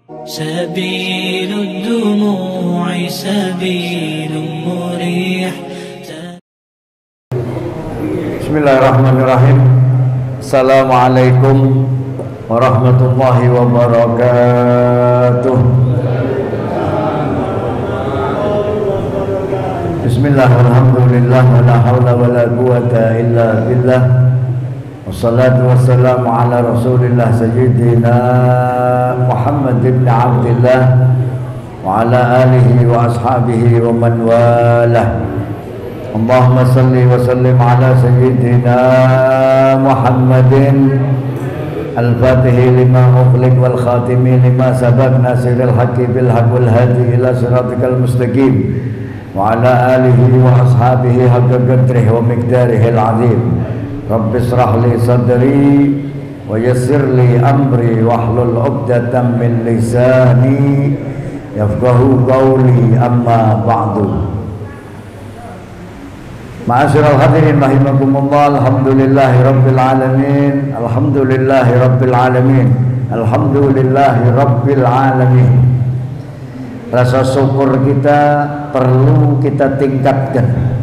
سبيل الدموع سبيل مريح. Bismillahirrahmanirrahim. Assalamualaikum warahmatullahi wabarakatuh. Bismillah, walhamdulillah, wa la hawla wa la quwata illa billah. Wassalatu wassalamu ala rasulillah sayyidina Muhammad ibn Abdillah wa ala alihi wa ashabihi wa man walah. Allahumma salli wa sallim ala sayyidina Muhammadin al-fatihi lima ughliq wal khatimi lima sabaq nasiril haqqi bil haqq wal hadi ila siratikal mustaqim wa ala alihi wa ashabihi haqqa qadrihi wa miqdarihi al-azim. Rabbi israh li sadri wa yassir li amri wahlul 'uqdatam min lisani yafqahu qawli, amma ba'du. Ma'asyiral hadirin rahimakumullah, alhamdulillahi rabbil alamin, alhamdulillahi rabbil alamin, alhamdulillahi rabbil alamin. Rasa syukur kita perlu kita tingkatkan.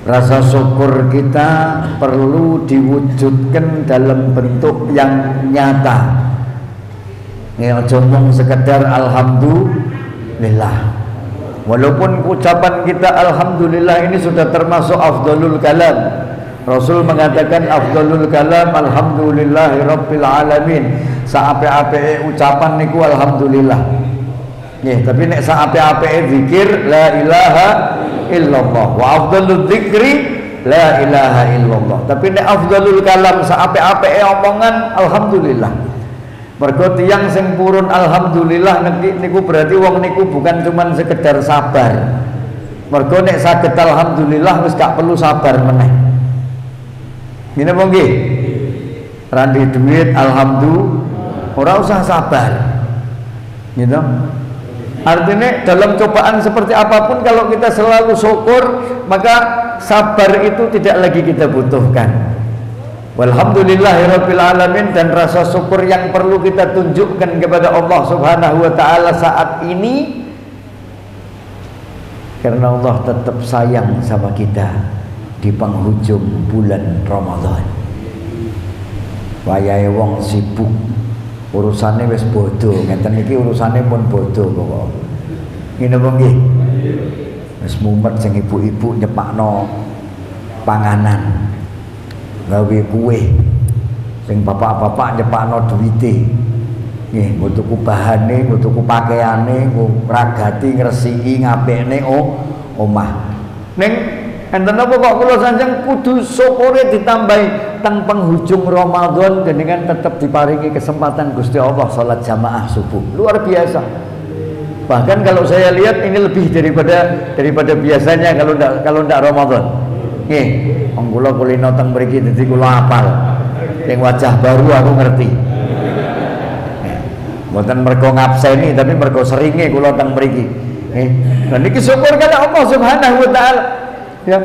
Rasa syukur kita perlu diwujudkan dalam bentuk yang nyata. Ya, jangan sekedar alhamdulillah. Walaupun ucapan kita alhamdulillah ini sudah termasuk afdalul kalam. Rasul mengatakan afdalul kalam alhamdulillahi rabbil alamin. Saape-ape ucapan niku alhamdulillah. Nggih, tapi nek saape-ape zikir la ilaha illallah wa afdalul dzikri la ilaha illallah. Tapi nek afdalul kalam saape-ape omongan alhamdulillah. Mergo tiyang sing purun alhamdulillah niku berarti wong niku bukan cuman sekedar sabar. Mergo nek saged alhamdulillah wis gak perlu sabar meneh. Ngene apa nggih? Randi duit alhamdulillah ora usah sabar. Gitu. Artinya dalam cobaan seperti apapun kalau kita selalu syukur, maka sabar itu tidak lagi kita butuhkan. Walhamdulillahirabbil alamin. Dan rasa syukur yang perlu kita tunjukkan kepada Allah Subhanahu wa taala saat ini karena Allah tetap sayang sama kita di penghujung bulan Ramadan. Wayahe wong sibuk urusane wis bodoh, ngeten iki urusane pun bodoh kok. Ngene apa nggih? Wis mumet sing ibu-ibu nyepakno panganan. Gawe kue, sing bapak-bapak nyepakno duwite. Nggih, nggo tuku bahane, nggo tuku pakaiane, nggo ragati, ngresiki, ngapekne omah. Ning enten apa kok kula sanjang kudu syukure ditambahi teng penghujung Ramadan dengan tetap diparingi kesempatan Gusti Allah salat jamaah subuh. Luar biasa. Bahkan kalau saya lihat ini lebih daripada biasanya kalau ndak Ramadan. Nggih, wong kula kulino teng mriki dadi kula hafal. Sing wajah baru aku ngerti. Mboten mergo ngabseni tapi mergo seringe kula teng mriki. Nggih. Lah niki syukur kali Allah Subhanahu wa taala. Ya.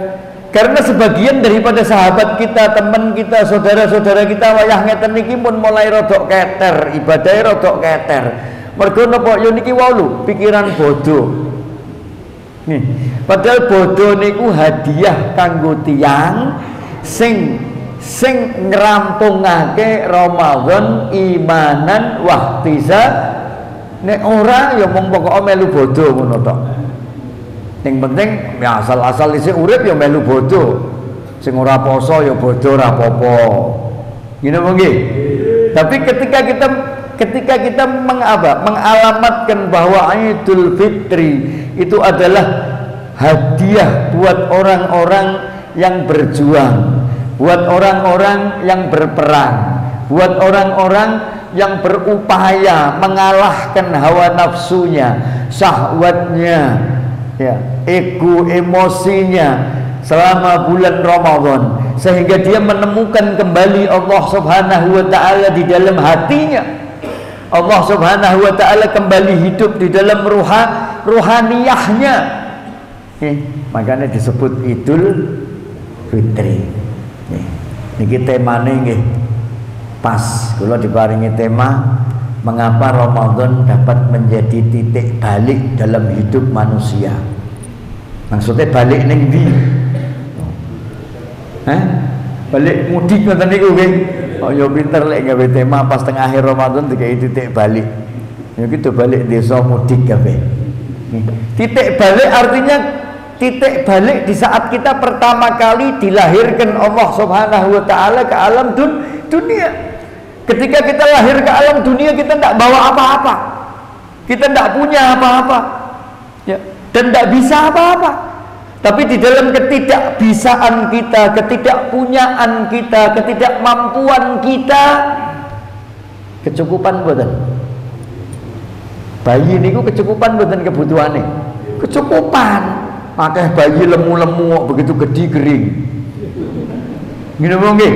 Karena sebagian daripada sahabat kita, teman kita, saudara-saudara kita wayah ngeten niki pun mulai rodok keter, ibadahe rodok keter. Mergo napa yo niki wau lho, pikiran bodoh. Nih, padahal bodoh niku hadiah kanggo tiyang sing ngrampungake Ramadan imanan wahtisab. Nek ora ya mung pokoke melu bodoh ngono tok. Yang penting ya asal-asal isih urip ya melu bodoh. Sing ora poso ya bodoh ora apa-apa. Ngene apa nggih? Tapi ketika kita mengalamatkan bahwa Idul Fitri itu adalah hadiah buat orang-orang yang berjuang, buat orang-orang yang berperang, buat orang-orang yang berupaya mengalahkan hawa nafsunya, syahwatnya, ya, ego emosinya selama bulan Ramadan, sehingga dia menemukan kembali Allah Subhanahu wa taala di dalam hatinya. Allah Subhanahu wa taala kembali hidup di dalam ruhaniyahnya. Makanya disebut Idul Fitri. Niki temane nggih pas kula diparingi tema mengapa Ramadan dapat menjadi titik balik dalam hidup manusia. Maksudnya balik ning ndi? Balik mudik ngoten niku nggih. Oh ya pinter lek gawe tema pas tengah akhir Ramadan dikai titik balik. Ya gitu balik desa mudik kabeh. Titik balik artinya titik balik di saat kita pertama kali dilahirkan Allah Subhanahu wa taala ke alam dunia. Ketika kita lahir ke alam dunia, kita tidak bawa apa-apa, kita tidak punya apa-apa, ya, dan tidak bisa apa-apa. Tapi di dalam ketidakbisaan kita, ketidakpunyaan kita, ketidakmampuan kita, kecukupan boten. Bayi niku kecukupan boten kebutuhane. Kecukupan. Makanya bayi lemu-lemu begitu gede kering. Ngene nggih.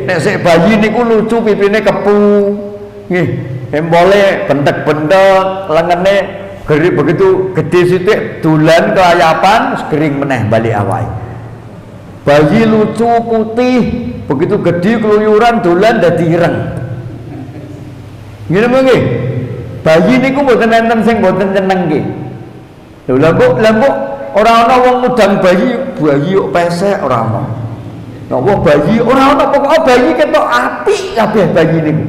Nek sik bayi niku lucu pipine kepu. Nggih, embole bentek-bentek, lengene geri begitu gede sithik dolan kelayapan kering meneh balik awake. Bayi lucu putih, begitu gede keluyuran dolan dadi ireng. Ngene nggih. Bayi niku mboten enten sing mboten nyeneng nggih. Lha mbok ora ana wong mudang bayi kok pesek ora ana. Wong bayi ora ana pokoke bayi ketok apik kabeh bayi niku.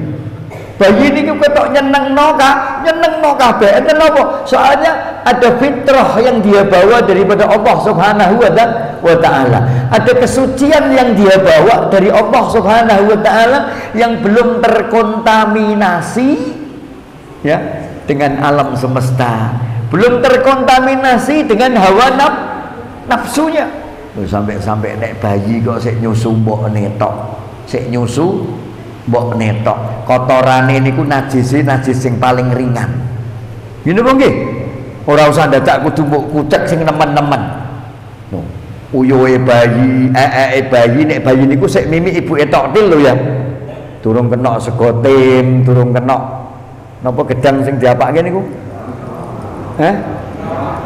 Bayi niku ketok nyenengno kabeh. Enten napa? Soalnya ada fitrah yang dia bawa daripada Allah Subhanahu wa taala. Ada kesucian yang dia bawa dari Allah Subhanahu wa taala yang belum terkontaminasi ya dengan alam semesta. Belum terkontaminasi dengan hawa nafsunya. Sampai nek bayi kok sik nyusu mbok netok, sik nyusu mbok netok. Kotorane niku najis sing paling ringan. Ngene apa nggih? Ora usah dadak kudu mbok kucek sing nemen-nemen. No. Uyuhe bayi, bayi nek bayi niku sik mimi ibuke toktil lho ya. Durung kena sego tim, durung kena napa gedang sing diapake niku?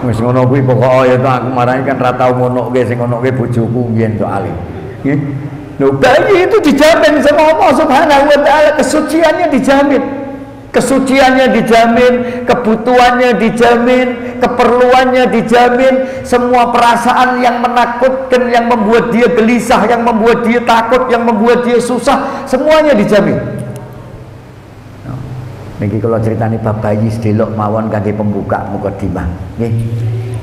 Wis ngono kuwi pokoke ya aku marani kan ra tau ngono ge sing ngono ge bojoku mbiyen soalé. Nggih. Lho bayi itu dijamin sama Allah Subhanahu wa taala, kesuciannya dijamin. Kesuciannya dijamin, kebutuhannya dijamin, keperluannya dijamin, semua perasaan yang menakutkan, yang membuat dia gelisah, yang membuat dia takut, yang membuat dia susah, semuanya dijamin. Niki kalau ceritani bab bayi sedelok mawon kangge pembuka mukadimah. Nggih.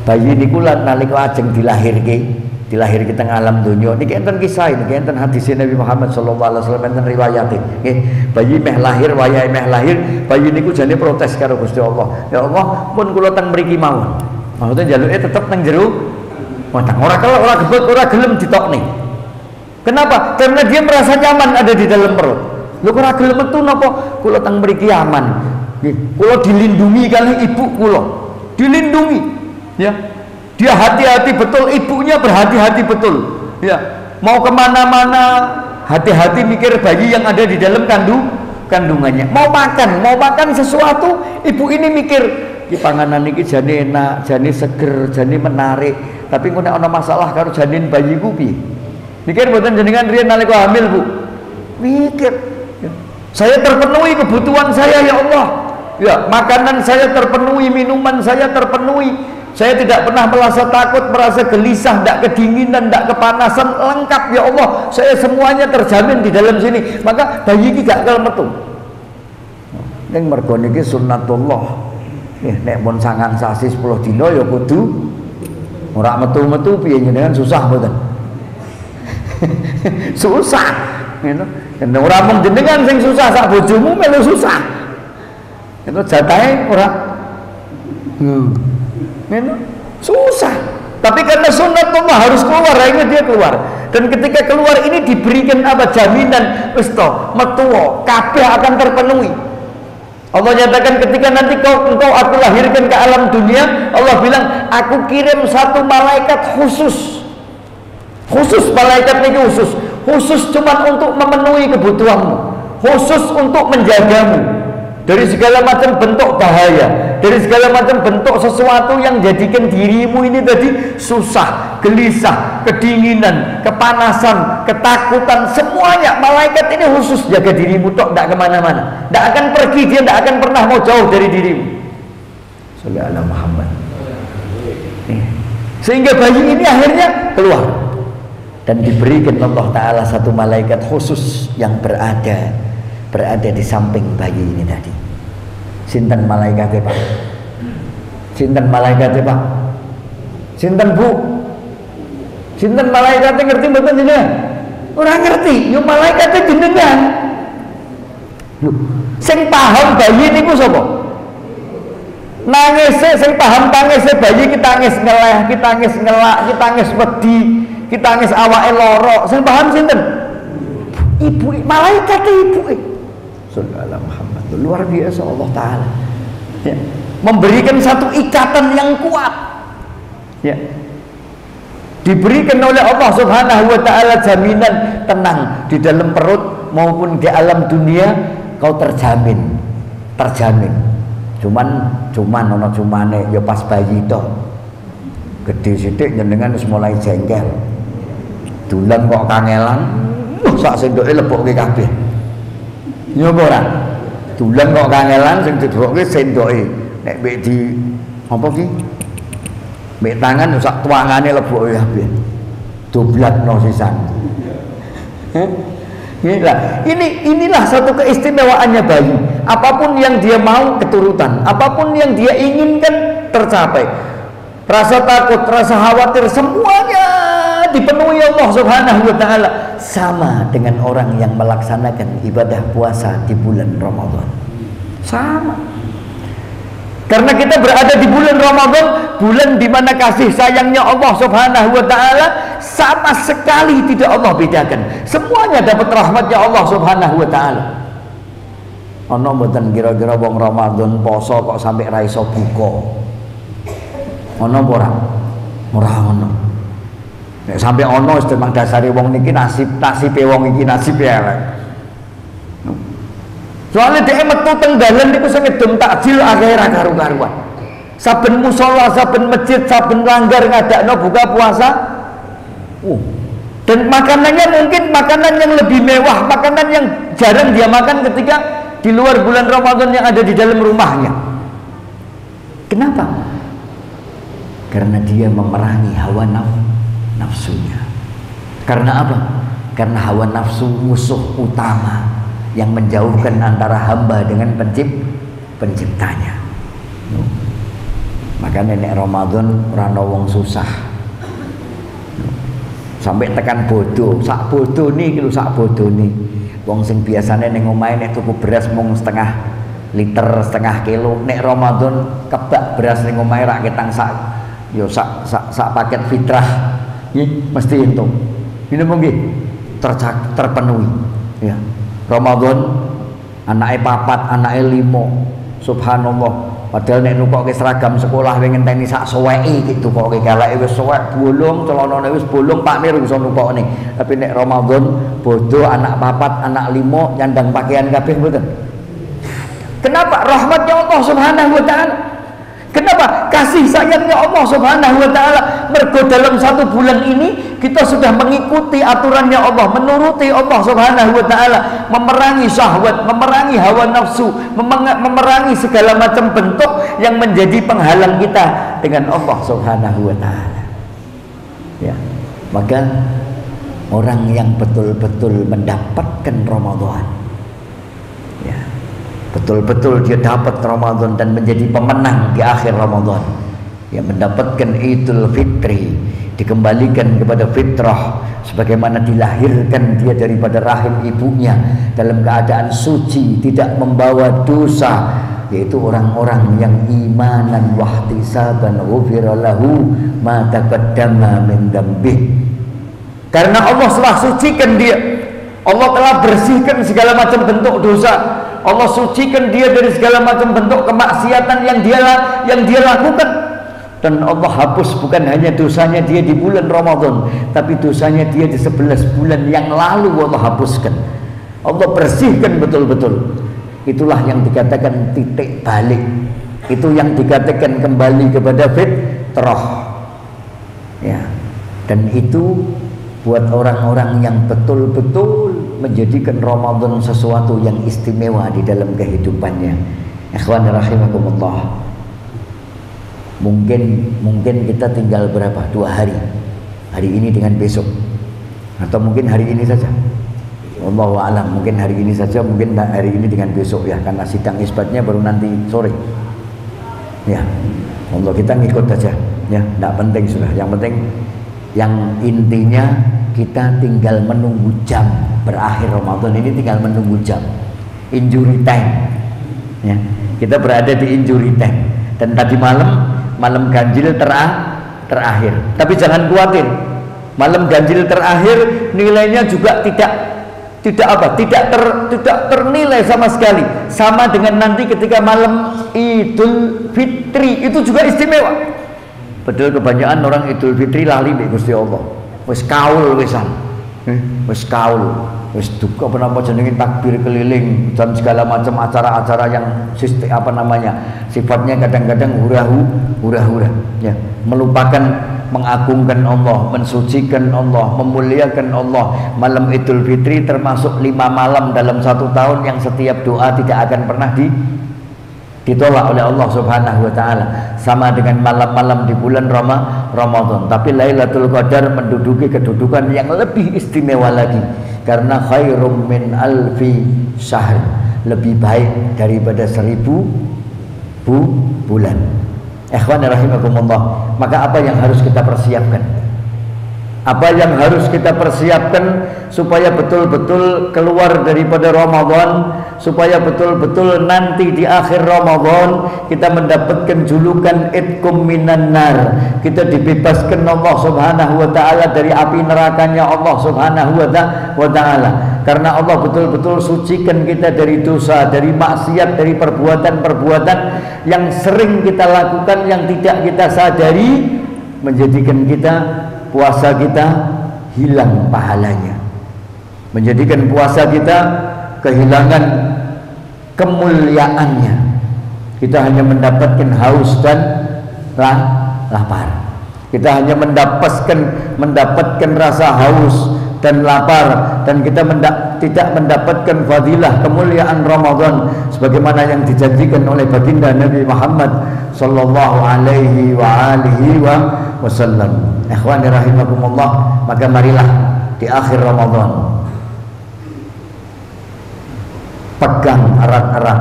Bayi niku nalika ajeng dilahirke teng alam donya niki enten kisah niki enten hadis Nabi Muhammad sallallahu alaihi wasallam enten riwayate. Nggih. Bayi meh lahir wayahe meh lahir, bayi niku jane protes karo Gusti Allah. Ya Allah, pun kula teng mriki mawon. Maksudnya jaluke tetep nang jero watang. Ora gebet, ora gelem ditokne. Kenapa? Karena dia merasa nyaman ada di dalam perut. Lho ora gelem metu napa? Kula teng mriki aman. Nggih, kula dilindungi kali ibu kula. Dilindungi. Ya. Dia hati-hati betul, ibunya berhati-hati betul. Ya. Mau kemana-mana hati-hati mikir bayi yang ada di dalam kandungannya. Mau makan sesuatu, ibu ini mikir iki panganan iki jane enak, jane seger, jane menarik. Tapi kok nek ana masalah karo janin bayiku piye? Mikir mboten jenengan riyen nalika hamil, Bu? Mikir. Saya terpenuhi kebutuhan saya ya Allah. Ya, makanan saya terpenuhi, minuman saya terpenuhi. Saya tidak pernah merasa takut, merasa gelisah, tidak kedinginan, tidak kepanasan, lengkap ya Allah. Saya semuanya terjamin di dalam sini. Maka bayi ini gak kalau metu. Ning mergo niki sunnatullah. Nek mun sangang sasi 10 dina ya kudu ora metu-metu piye jenengan susah mboten. Susah. Ngono. Nek ora mung jenengan sing susah, sak bojomu melu susah. Itu jatahe ora ngono. Susah. Tapi karena sunnatullah harus keluar, akhirnya dia keluar. Dan ketika keluar ini diberikan apa? Jaminan wis to, metu kabeh akan terpenuhi. Allah nyatakan ketika nanti engkau aku lahirkan ke alam dunia, Allah bilang aku kirim satu malaikat khusus. Khusus malaikat ini khusus cuma untuk memenuhi kebutuhanmu, khusus untuk menjagamu dari segala macam bentuk bahaya, dari segala macam bentuk sesuatu yang jadikan dirimu ini tadi susah, gelisah, kedinginan, kepanasan, ketakutan, semuanya malaikat ini khusus jaga dirimu tok, tidak kemana-mana, tidak akan pergi, dia tidak akan pernah mau jauh dari dirimu. Sholli ala Muhammad. Sehingga bayi ini akhirnya keluar dan diberikan Allah Ta'ala satu malaikat khusus yang berada di samping bayi ini tadi. Sinten malaikatnya Pak? Sinten malaikatnya Pak? Sinten Bu? Sinten malaikatnya ngerti mboten jenengan? Ora ngerti, yo malaikatnya jenengan. Lho, sing paham bayi niku sapa? Nangis sing paham tangis bayi, kita nangis ngeleh, kita nangis ngelak, kita nangis wedi, kita nangis awake lara. Sing paham sinten? Ibu, malaikat ibu. Sallallahu Muhammad. Luar biasa Allah Ta'ala. Ya. Memberikan satu ikatan yang kuat. Ya. Diberikan oleh Allah Subhanahu wa Ta'ala jaminan tenang di dalam perut maupun di alam dunia, kau terjamin. Cuman ono cumane ya pas bayi itu gede sithik jenengan wis mulai jengkel. Dulan kok kangelan, sak sendoke lebokke kabeh. Ya apa ora? Dulan kok kangelan sing didoke sendoke. Nek mbek di apa ki? Mbek tangan sak tuangane lebokke kabeh. Doblatno sisan. Inilah satu keistimewaannya bayi. Apapun yang dia mau keturutan, apapun yang dia inginkan tercapai. Rasa takut, rasa khawatir, semuanya dipenuhi Allah Subhanahu wa Ta'ala. Sama dengan orang yang melaksanakan ibadah puasa di bulan Ramadan. Sama. Karena kita berada di bulan Ramadan, bulan di mana kasih sayangnya Allah Subhanahu wa Ta'ala sama sekali tidak Allah bedakan. Semuanya dapat rahmatnya Allah Subhanahu wa Ta'ala. Ono mboten kira-kira wong Ramadan poso kok sampai ra iso buka? Ono apa ora? Ora ono. Nek sampai ono wis memang dasare wong niki nasibe wong iki nasibe elek. Soalnya dia metu teng dalan niku sing ngedum takjil akeh ra karu-karuan. Saben musala, saben masjid, saben langgar ngadakno buka puasa. Dan makanannya mungkin makanan yang lebih mewah, makanan yang jarang dia makan ketika di luar bulan Ramadan yang ada di dalam rumahnya. Kenapa? Karena dia memerangi hawa nafsunya. Karena apa? Karena hawa nafsu musuh utama yang menjauhkan antara hamba dengan penciptanya. Makanya nek Ramadan ora ana wong susah. Sampai tekan bodoh, sak bodoh nih gitu, sak bodoh nih. Wong sing biasanya neng omahe nek tuku beras mung setengah liter, setengah kilo, nek Ramadan kebak beras neng omahe rak ketang sak paket fitrah, mesti entuk. Ini mungkin terpenuhi. Ya. Ramadan anake 4, anake 5. Subhanallah. Padahal nek nukokke seragam sekolah pengen ngenteni sak suweke gitu kok galake wis suwek bolong, celanane wis bolong Pak Mir iso nukokne. Tapi nek Ramadan bodoh anak 4, anak 5 nyandang pakaian kabeh mboten. Kenapa? Rahmatnya Allah Subhanahu wa Ta'ala. Kenapa? Kasih sayangnya Allah Subhanahu wa Ta'ala. Mergo dalam satu bulan ini kita sudah mengikuti aturannya Allah, menuruti Allah Subhanahu wa Ta'ala, memerangi syahwat, memerangi hawa nafsu, memerangi segala macam bentuk yang menjadi penghalang kita dengan Allah Subhanahu wa Ta'ala. Ya. Maka orang yang betul-betul mendapatkan Ramadan, ya, betul-betul dia dapat Ramadan dan menjadi pemenang di akhir Ramadan, yang mendapatkan Idul Fitri, dikembalikan kepada fitrah sebagaimana dilahirkan dia daripada rahim ibunya dalam keadaan suci, tidak membawa dosa, yaitu orang-orang yang imanan wahtisaban ghufira lahu ma taqaddama min dzambih. Karena Allah telah sucikan dia, Allah telah bersihkan segala macam bentuk dosa, Allah sucikan dia dari segala macam bentuk kemaksiatan yang dia lakukan. Dan Allah hapus bukan hanya dosanya dia di bulan Ramadan, tapi dosanya dia di 11 bulan yang lalu Allah hapuskan. Allah bersihkan betul-betul. Itulah yang dikatakan titik balik. Itu yang dikatakan kembali kepada fitrah. Ya. Dan itu buat orang-orang yang betul-betul menjadikan Ramadan sesuatu yang istimewa di dalam kehidupannya. Ikhwan rahimakumullah. Mungkin kita tinggal berapa? 2 hari. Hari ini dengan besok. Atau mungkin hari ini saja. Wallahu a'lam, mungkin hari ini saja, mungkin hari ini dengan besok ya, karena sidang isbatnya baru nanti sore. Ya. Allah, kita ngikut saja ya, tidak penting sudah. Yang penting, yang intinya kita tinggal menunggu jam berakhir Ramadan ini, tinggal menunggu jam injury time ya. Kita berada di injury time. Dan tadi malam ganjil terakhir. Tapi jangan khawatir, malam ganjil terakhir nilainya juga tidak ternilai sama sekali. Sama dengan nanti ketika malam Idul Fitri, itu juga istimewa. Padahal kebanyakan orang Idul Fitri lali mbek Gusti Allah. Wis kaul wisan. Wis kaul. Wis duka apa jenenge takbir keliling dan segala macam acara-acara yang sifatnya kadang-kadang hura-hura ya, melupakan mengagungkan Allah, mensucikan Allah, memuliakan Allah. Malam Idul Fitri termasuk 5 malam dalam 1 tahun yang setiap doa tidak akan pernah ditolak oleh Allah Subhanahu wa taala, sama dengan malam-malam di bulan Ramadan. Tapi Lailatul Qadar menduduki kedudukan yang lebih istimewa lagi, karena khairum min alfi syahr, lebih baik daripada 1000 bulan. Ikhwan rahimakumullah. Maka apa yang harus kita persiapkan? Apa yang harus kita persiapkan supaya betul-betul keluar daripada Ramadan, supaya betul-betul nanti di akhir Ramadan kita mendapatkan julukan itqum minan nar. Kita dibebaskan Allah Subhanahu wa taala dari api nerakanya Allah Subhanahu wa taala. Karena Allah betul-betul sucikan kita dari dosa, dari maksiat, dari perbuatan-perbuatan yang sering kita lakukan yang tidak kita sadari, menjadikan kita puasa kita hilang pahalanya, menjadikan puasa kita kehilangan kemuliaannya. Kita hanya mendapatkan haus dan lapar. Kita hanya mendapatkan rasa haus dan lapar, dan kita tidak mendapatkan fadilah kemuliaan Ramadan sebagaimana yang dijanjikan oleh baginda Nabi Muhammad sallallahu alaihi wasallam. Ikhwani rahimakumullah, maka marilah di akhir Ramadan pegang erat-erat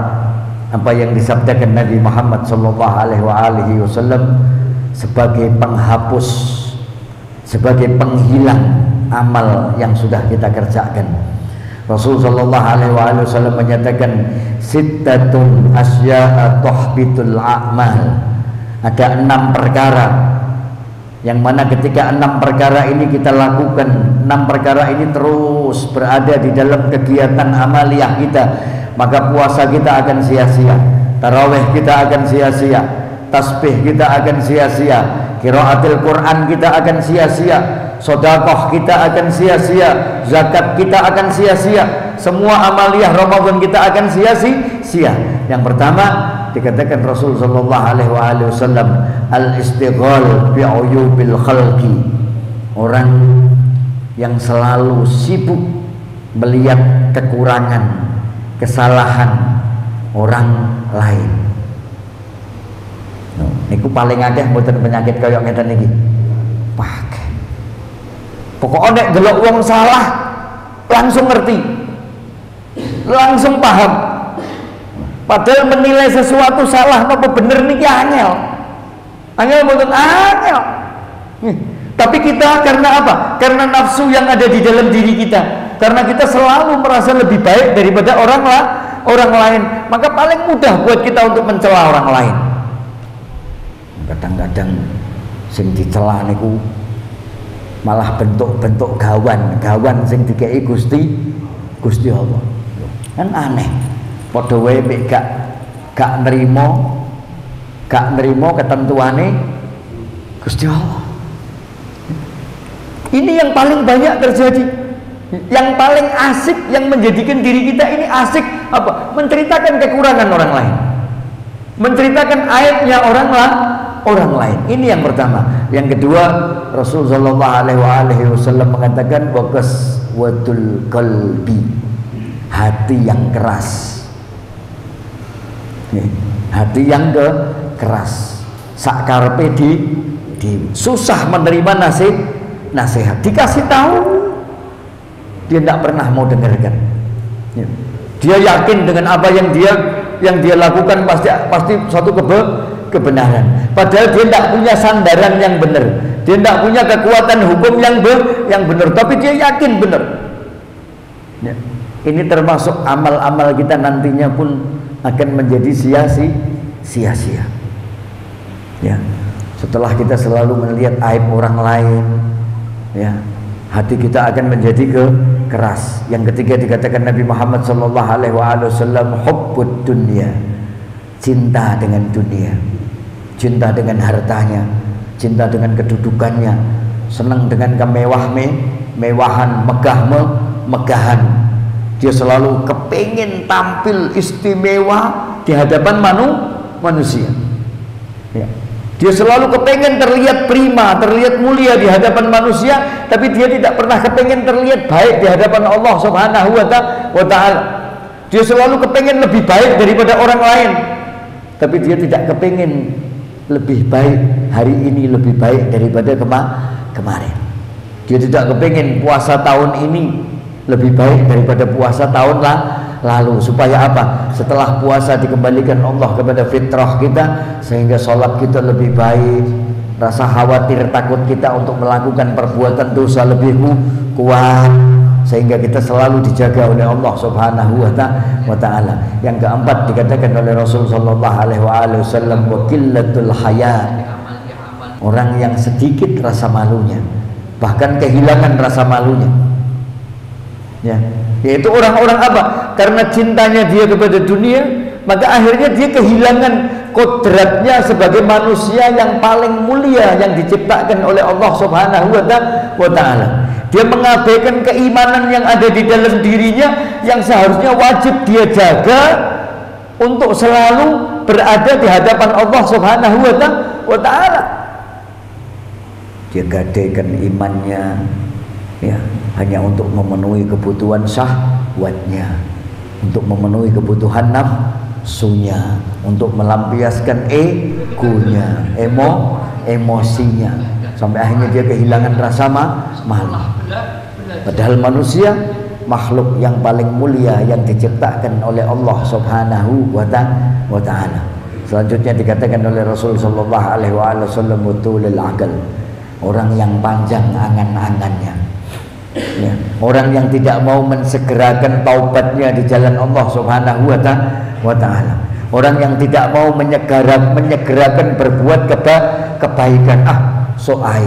apa yang disabdakan Nabi Muhammad sallallahu alaihi wasallam sebagai penghapus, sebagai penghilang amal yang sudah kita kerjakan. Rasul sallallahu alaihi wasallam menyatakan sittatun asya'a tuhbitul a'mal. Ada 6 perkara yang mana ketika 6 perkara ini kita lakukan, 6 perkara ini terus berada di dalam kegiatan amaliyah kita, maka puasa kita akan sia-sia, tarawih kita akan sia-sia, tasbih kita akan sia-sia, qiraatul Quran kita akan sia-sia, sedekah kita akan sia-sia, zakat kita akan sia-sia, semua amaliyah Ramadan kita akan sia-sia. Yang pertama dikatakan Rasul sallallahu alaihi wasallam, al-istighal bi uyubil khalqi, orang yang selalu sibuk melihat kekurangan, kesalahan orang lain. Niku paling akeh mboten penyakit kaya ngeten iki. Pokoknya nek delok wong salah langsung ngerti, langsung paham. Padahal menilai sesuatu salah apa bener niki angel mboten angel. Tapi kita karena apa? Karena nafsu yang ada di dalam diri kita, karena kita selalu merasa lebih baik daripada orang lain, maka paling mudah buat kita untuk mencela orang lain. Kadang-kadang sing dicela niku malah bentuk-bentuk gawan sing dikei Gusti Allah. Kan aneh. Padha wae mek gak nrimo ketentuane Gusti Allah. Ini yang paling banyak terjadi. Yang paling asik, yang menjadikan diri kita ini asik apa? Menceritakan kekurangan orang lain, menceritakan aibnya orang lain. Ini yang pertama. Yang kedua, Rasulullah SAW mengatakan waqaswatul qalbi, hati yang keras. Nih, hati yang keras. Sakarpe di susah menerima nasihat. Dikasih tahu, dia tidak pernah mau dengarkan. Ya. Dia yakin dengan apa yang dia lakukan pasti suatu kebenaran. Padahal dia tidak punya sandaran yang benar. Dia tidak punya kekuatan hukum yang benar. Tapi dia yakin benar. Ya. Ini termasuk amal-amal kita nantinya pun akan menjadi sia-sia. Ya. Setelah kita selalu melihat aib orang lain, ya, hati kita akan menjadi keras. Yang ketiga dikatakan Nabi Muhammad SAW, hubbud dunya, cinta dengan dunia, cinta dengan hartanya, cinta dengan kedudukannya, senang dengan kemewahan, megahan. Dia selalu kepingin tampil istimewa di hadapan manusia. Ya. Dia selalu kepengen terlihat prima, terlihat mulia di hadapan manusia, tapi dia tidak pernah kepengen terlihat baik di hadapan Allah Subhanahu wa ta'ala. Dia selalu kepengen lebih baik daripada orang lain, tapi dia tidak kepengen lebih baik hari ini lebih baik daripada kemarin. Dia tidak kepengen puasa tahun ini lebih baik daripada puasa tahun lalu. Supaya apa? Setelah puasa dikembalikan Allah kepada fitrah kita, sehingga sholat kita lebih baik, rasa khawatir takut kita untuk melakukan perbuatan dosa lebih kuat, sehingga kita selalu dijaga oleh Allah Subhanahu wa ta'ala. Yang keempat dikatakan oleh Rasul sallallahu alaihi wasallam, wa qillatul haya, orang yang sedikit rasa malunya, bahkan kehilangan rasa malunya. Ya, yaitu orang-orang apa? Karena cintanya dia kepada dunia, maka akhirnya dia kehilangan kodratnya sebagai manusia yang paling mulia yang diciptakan oleh Allah Subhanahu wa ta'ala. Dia mengabaikan keimanan yang ada di dalam dirinya, yang seharusnya wajib dia jaga untuk selalu berada di hadapan Allah Subhanahu wa ta'ala. Dia gadaikan imannya, ya, hanya untuk memenuhi kebutuhan syahwatnya, untuk memenuhi kebutuhan nafsunya, untuk melampiaskan egonya, emosinya, sampai akhirnya dia kehilangan rasa malu. Padahal manusia makhluk yang paling mulia yang diciptakan oleh Allah Subhanahu wa ta'ala. Selanjutnya dikatakan oleh Rasul sallallahu alaihi wasallam, utulul aqal, orang yang panjang angan-angannya. Ya, orang yang tidak mau mensegerakan taubatnya di jalan Allah Subhanahu wa ta'ala. Orang yang tidak mau menyegerakan berbuat kebaikan. Soai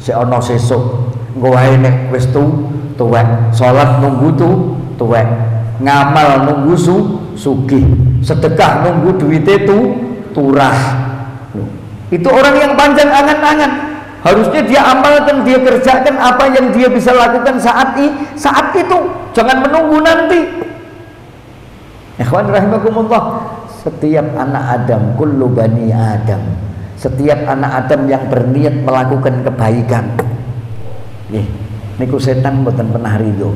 seono sesuk ngowae nek wis tuwek, salat nunggu tuwek, ngamal nunggu sugih, sedekah nunggu duwite turah. Itu orang yang panjang angan-angan. Harusnya dia amalkan, dia kerjakan apa yang dia bisa lakukan saat itu, jangan menunggu nanti. Ikhwan rahimakumullah, setiap anak Adam, kullu bani Adam, setiap anak Adam yang berniat melakukan kebaikan, niku setan boten pernah ridho.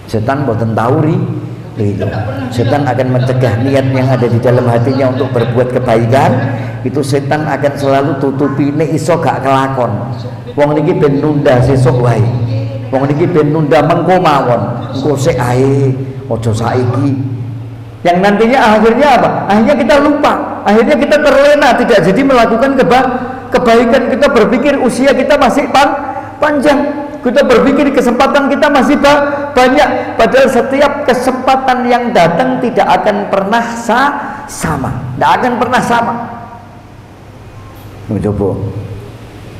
Setan boten tahu ridho. Setan akan mencegah niat yang ada di dalam hatinya untuk berbuat kebaikan. Itu setan akan selalu tutupi, nek iso gak kelakon, wong niki ben nunda sesuk wae, wong niki ben nunda mengko mawon, engko sik ae, aja saiki. Yang nantinya akhirnya apa? Akhirnya kita lupa, akhirnya kita terlena, tidak jadi melakukan kebaikan. Kita berpikir usia kita masih panjang, kita berpikir kesempatan kita masih banyak, padahal setiap kesempatan yang datang tidak akan pernah sama, tidak akan pernah sama. Coba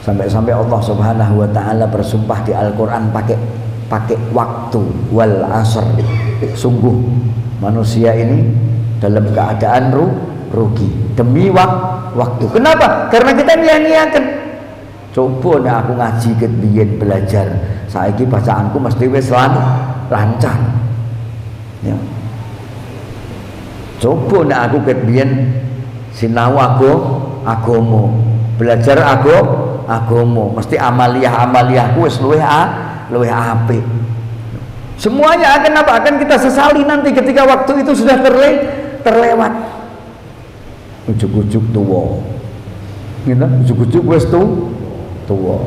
sampai Allah Subhanahu wa ta'ala bersumpah di Al-Quran pakai waktu, wal asr. Sungguh manusia ini dalam keadaan rugi demi waktu. Kenapa? Karena kita nyanyiakan. Coba nek aku ngaji ket biyen belajar, saiki bacaanku mesti wis lancar. Ya. Coba nek aku ket biyen sinau agomo, belajar agomo, mesti amaliyahku wis luwih apik. Semuanya akan apa? Akan kita sesali nanti ketika waktu itu sudah terlewat. Ujuk-ujuk tuwa. Gitu, ujuk-ujuk wis tuwa.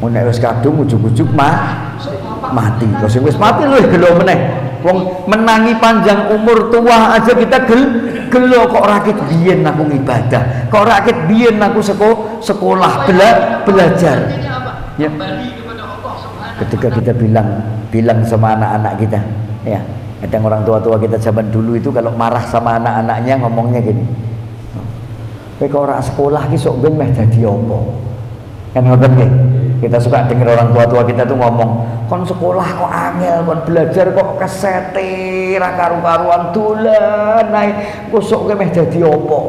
Nek wis kadung ujuk-ujuk mati. Lha sing wis mati luwih gelo meneh. Wong menangi panjang umur tua aja kita gelo kok rakit biyen aku ibadah. Kok rakit biyen aku sekolah belajar. Ya. Ketika kita bilang sama anak-anak kita, ya, kadang orang tua-tua kita zaman dulu itu kalau marah sama anak-anaknya ngomongnya gini, kowe kok ora sekolah ki sok ben meh dadi apa? Kan ngoten nggih. Kita suka dengar orang tua-tua kita tuh ngomong, kon sekolah kok angel, kon belajar kok kesete, ra karu-karuan dolan naik, kok sok meh dadi apa?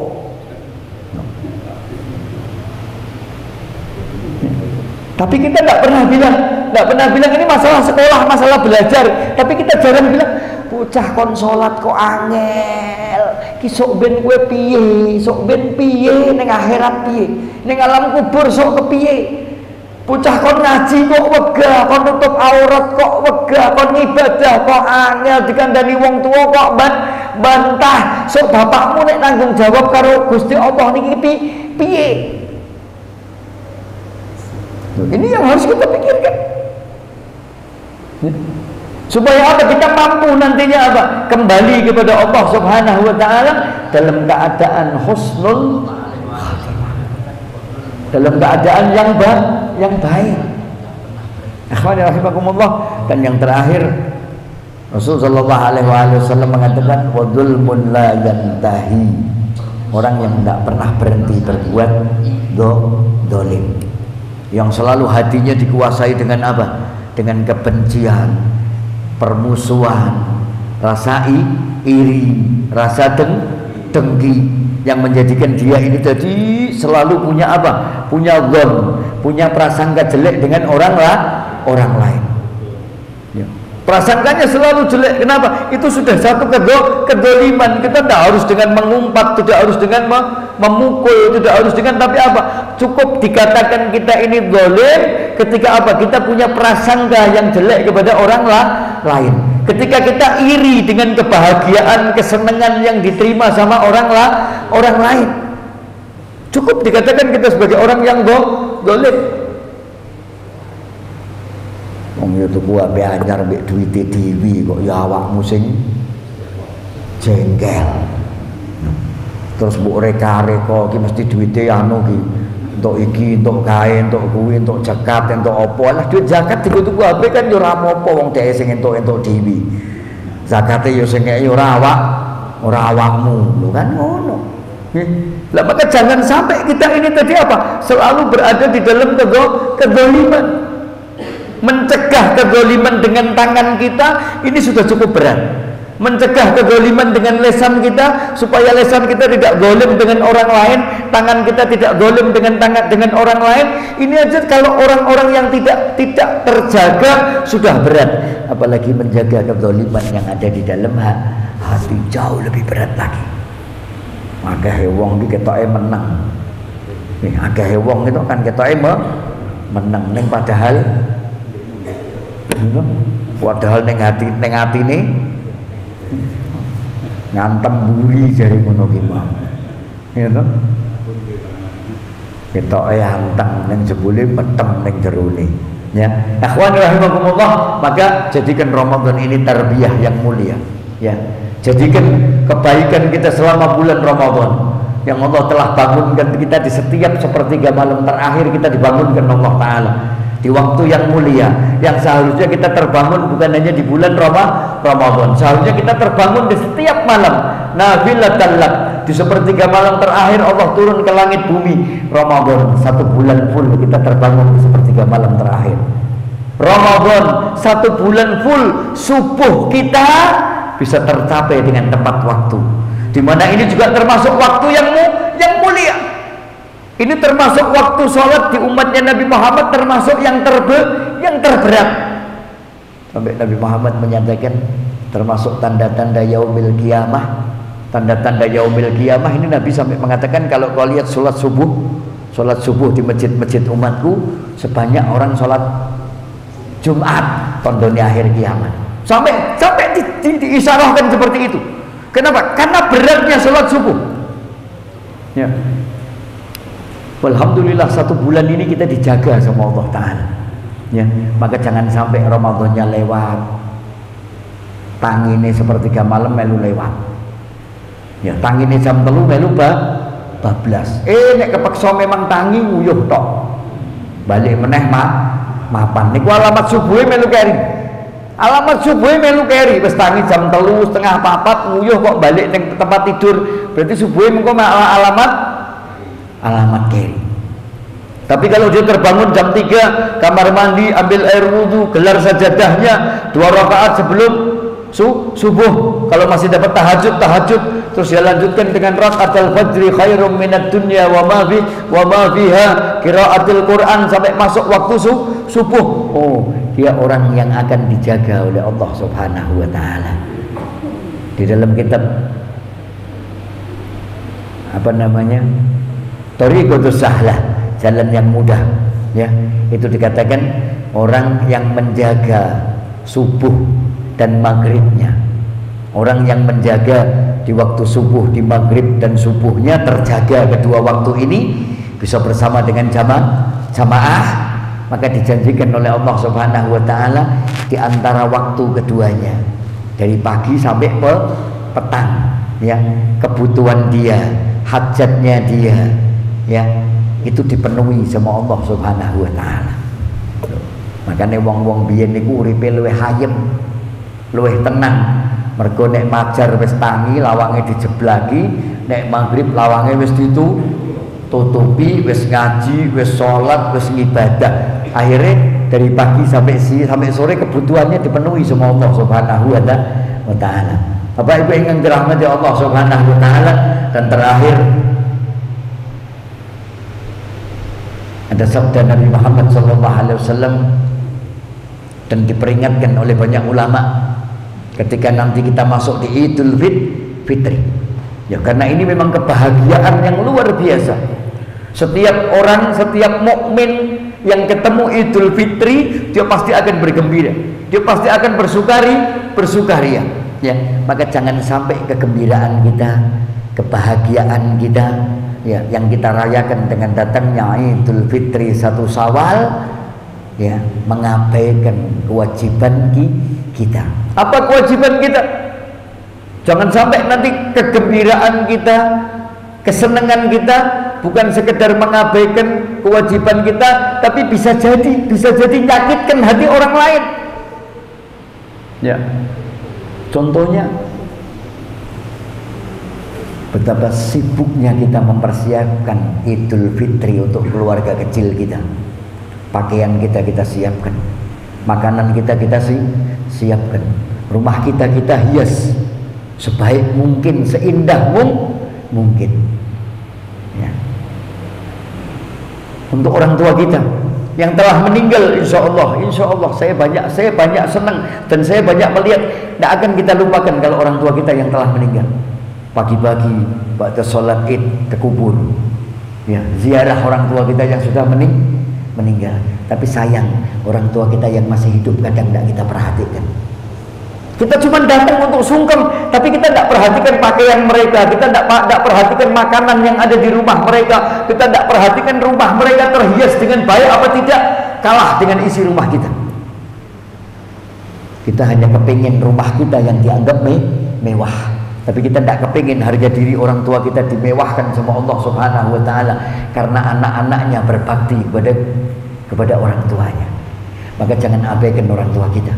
Tapi kita nggak pernah bilang ini masalah sekolah, masalah belajar. Tapi kita jarang bilang, bocah kon salat kok angel, ki sok ben kowe piye, sok ben piye ning akhirat piye, ning alam kubur sok kepiye. Bocah kon ngaji kok wegah, kon nutup aurat kok wegah, kon ibadah kok angel, dikandani wong tua kok bantah. Sok bapakmu nek tanggung jawab karo Gusti Allah niki piye? Ini yang harus kita pikirkan. Supaya apa? Kita mampu nantinya apa? Kembali kepada Allah Subhanahu wa taala dalam keadaan husnul khatimah. Dalam keadaan yang baik. Akhwani rahimakumullah. Dan yang terakhir, Rasulullah sallallahu alaihi wasallam mengatakan wadulmun la yantahi. Orang yang tidak pernah berhenti berbuat dolim, yang selalu hatinya dikuasai dengan apa? Dengan kebencian, permusuhan, rasa iri, rasa dengki, yang menjadikan dia ini tadi selalu punya apa? Punya dhon, punya prasangka jelek dengan orang lain. Ya. Prasangkanya selalu jelek. Kenapa? Itu sudah satu kedoliman. Kita tidak harus dengan mengumpat, tidak harus dengan memukul, tidak harus dengan, tapi apa? Cukup dikatakan kita ini zalim ketika apa? Kita punya prasangka yang jelek kepada orang lain. Ketika kita iri dengan kebahagiaan, kesenangan yang diterima sama orang lain. Cukup dikatakan kita sebagai orang yang zalim. Wong yo tuku ape anyar mbek duwite dhewe kok ya awakmu sing jengkel. Terus mbok reka-reka ki mesti duwite anu ki. Entuk iki, entuk kae, entuk kuwi, entuk zakat, entuk apa. Lah duit zakat diku-tuku HP kan yo ora apa-apa wong dhek sing entuk-entuk dhewe. Zakate yo sing ngeki ora awakmu. Lho kan ngono. Lah maka jangan sampai kita ini tadi apa? Selalu berada di dalam kedzaliman. Mencegah kezaliman dengan tangan kita ini sudah cukup berat. Mencegah kezaliman dengan lisan kita supaya lisan kita tidak zalim dengan orang lain, tangan kita tidak zalim dengan orang lain. Ini aja kalau orang-orang yang tidak terjaga sudah berat, apalagi menjaga kezaliman yang ada di dalam hati jauh lebih berat lagi. Akeh wong iki ketoke menang. Nih akeh wong itu kan ketoke menang ning padahal ning atine ngantem buri jare ngono ki mah. Ya to? Ketoke anteng ning jebule metem ning jerone. Ya. Akhwan rahimakumullah, maka jadikan Ramadan ini tarbiyah yang mulia. Ya. Jadikan kebaikan kita selama bulan Ramadan yang Allah telah bangunkan kita di setiap sepertiga malam terakhir kita dibangunkan Allah Ta'ala di waktu yang mulia, yang seharusnya kita terbangun bukan hanya di bulan Ramadan, seharusnya kita terbangun di setiap malam. Nafilatan lak, di sepertiga malam terakhir Allah turun ke langit bumi. Ramadan 1 bulan full kita terbangun di sepertiga malam terakhir. Ramadan 1 bulan full subuh kita bisa tercapai dengan tepat waktu, di mana ini juga termasuk waktu yang mulia. Ini termasuk waktu sholat di umatnya Nabi Muhammad, termasuk yang terberat. Sampai Nabi Muhammad menyatakan termasuk tanda-tanda yaumil kiamah tanda-tanda yaumil qiyamah ini Nabi sampai mengatakan kalau kau lihat sholat subuh di masjid-masjid umatku sebanyak orang sholat Jumat tandanya akhir kiamat. Sampai diisyaratkan seperti itu. Kenapa? Karena beratnya sholat subuh. Ya. Alhamdulillah 1 bulan ini kita dijaga sama Allah Ta'ala. Ya, maka jangan sampai Ramadannya lewat, tangine sepertiga malam melu lewat. Ya, tangine jam 3 melu bablas. Nek kepeksa memang tangi nguyuh tok. Balik meneh mapan. Niku alamat subuhe melu keri. Alamat subuhe melu keri, wis tangi jam 3 setengah 4 nguyuh kok balik ning tempat tidur. Berarti subuhe mengko alamat keri. Tapi kalau dia terbangun jam 3, kamar mandi, ambil air wudhu, gelar sajadahnya 2 rakaat sebelum subuh, kalau masih dapat tahajud, terus dia lanjutkan dengan rakaatul fajri khairum minad dunya wa ma fiha, qiraatul Quran sampai masuk waktu subuh. Oh, dia orang yang akan dijaga oleh Allah Subhanahu wa taala. Di dalam kitab apa namanya? Thariqatus Sahlah, jalan yang mudah, ya. Itu dikatakan orang yang menjaga subuh dan maghribnya. Orang yang menjaga di waktu subuh, di maghrib dan subuhnya terjaga kedua waktu ini bisa bersama dengan jamaah, maka dijanjikan oleh Allah Subhanahu wa taala di antara waktu keduanya dari pagi sampai petang, ya, kebutuhan dia, hajatnya dia, ya, itu dipenuhi sama Allah Subhanahu wa taala. Makanya wong-wong biyen niku uripe luwih hayem, luwih tenang. Mergo nek fajar wis tangi lawange dijeblaki, nek maghrib lawange wis ditutupi, wis ngaji, wis salat, wis ngibadah. Akhirnya dari pagi sampai sore kebutuhannya dipenuhi sama Allah Subhanahu wa taala. Bapak Ibu ingkang dirahmati Allah Subhanahu wa taala, dan terakhir ada sabda Nabi Muhammad SAW dan diperingatkan oleh banyak ulama ketika nanti kita masuk di Idul Fitri, ya, karena ini memang kebahagiaan yang luar biasa. Setiap orang, setiap mukmin yang ketemu Idul Fitri, dia pasti akan bergembira, dia pasti akan bersukaria, ya. Maka jangan sampai kegembiraan kita, kebahagiaan kita, ya, yang kita rayakan dengan datangnya Idul Fitri 1 Syawal, ya, mengabaikan kewajiban kita. Apa kewajiban kita? Jangan sampai nanti kegembiraan kita, kesenangan kita bukan sekedar mengabaikan kewajiban kita, tapi bisa jadi nyakitkan hati orang lain. Ya. Contohnya betapa sibuknya kita mempersiapkan Idul Fitri untuk keluarga kecil kita. Pakaian kita siapkan, makanan kita siapkan, rumah kita hias sebaik mungkin, seindah mungkin, ya. Untuk orang tua kita yang telah meninggal, insya Allah saya banyak senang dan saya banyak melihat, tidak akan kita lupakan kalau orang tua kita yang telah meninggal. Pagi-pagi waktu sholat Id ke kubur, ya, ziarah orang tua kita yang sudah meninggal. Tapi sayang, orang tua kita yang masih hidup kadang tidak kita perhatikan. Kita cuma datang untuk sungkem, tapi kita tidak perhatikan pakaian mereka, kita tidak perhatikan makanan yang ada di rumah mereka, kita tidak perhatikan rumah mereka terhias dengan baik apa tidak, kalah dengan isi rumah kita. Kita hanya kepingin rumah kita yang dianggap mewah, tapi kita tidak kepingin harga diri orang tua kita dimewahkan sama Allah Subhanahu wa taala karena anak-anaknya berbakti kepada orang tuanya. Maka jangan abaikan orang tua kita.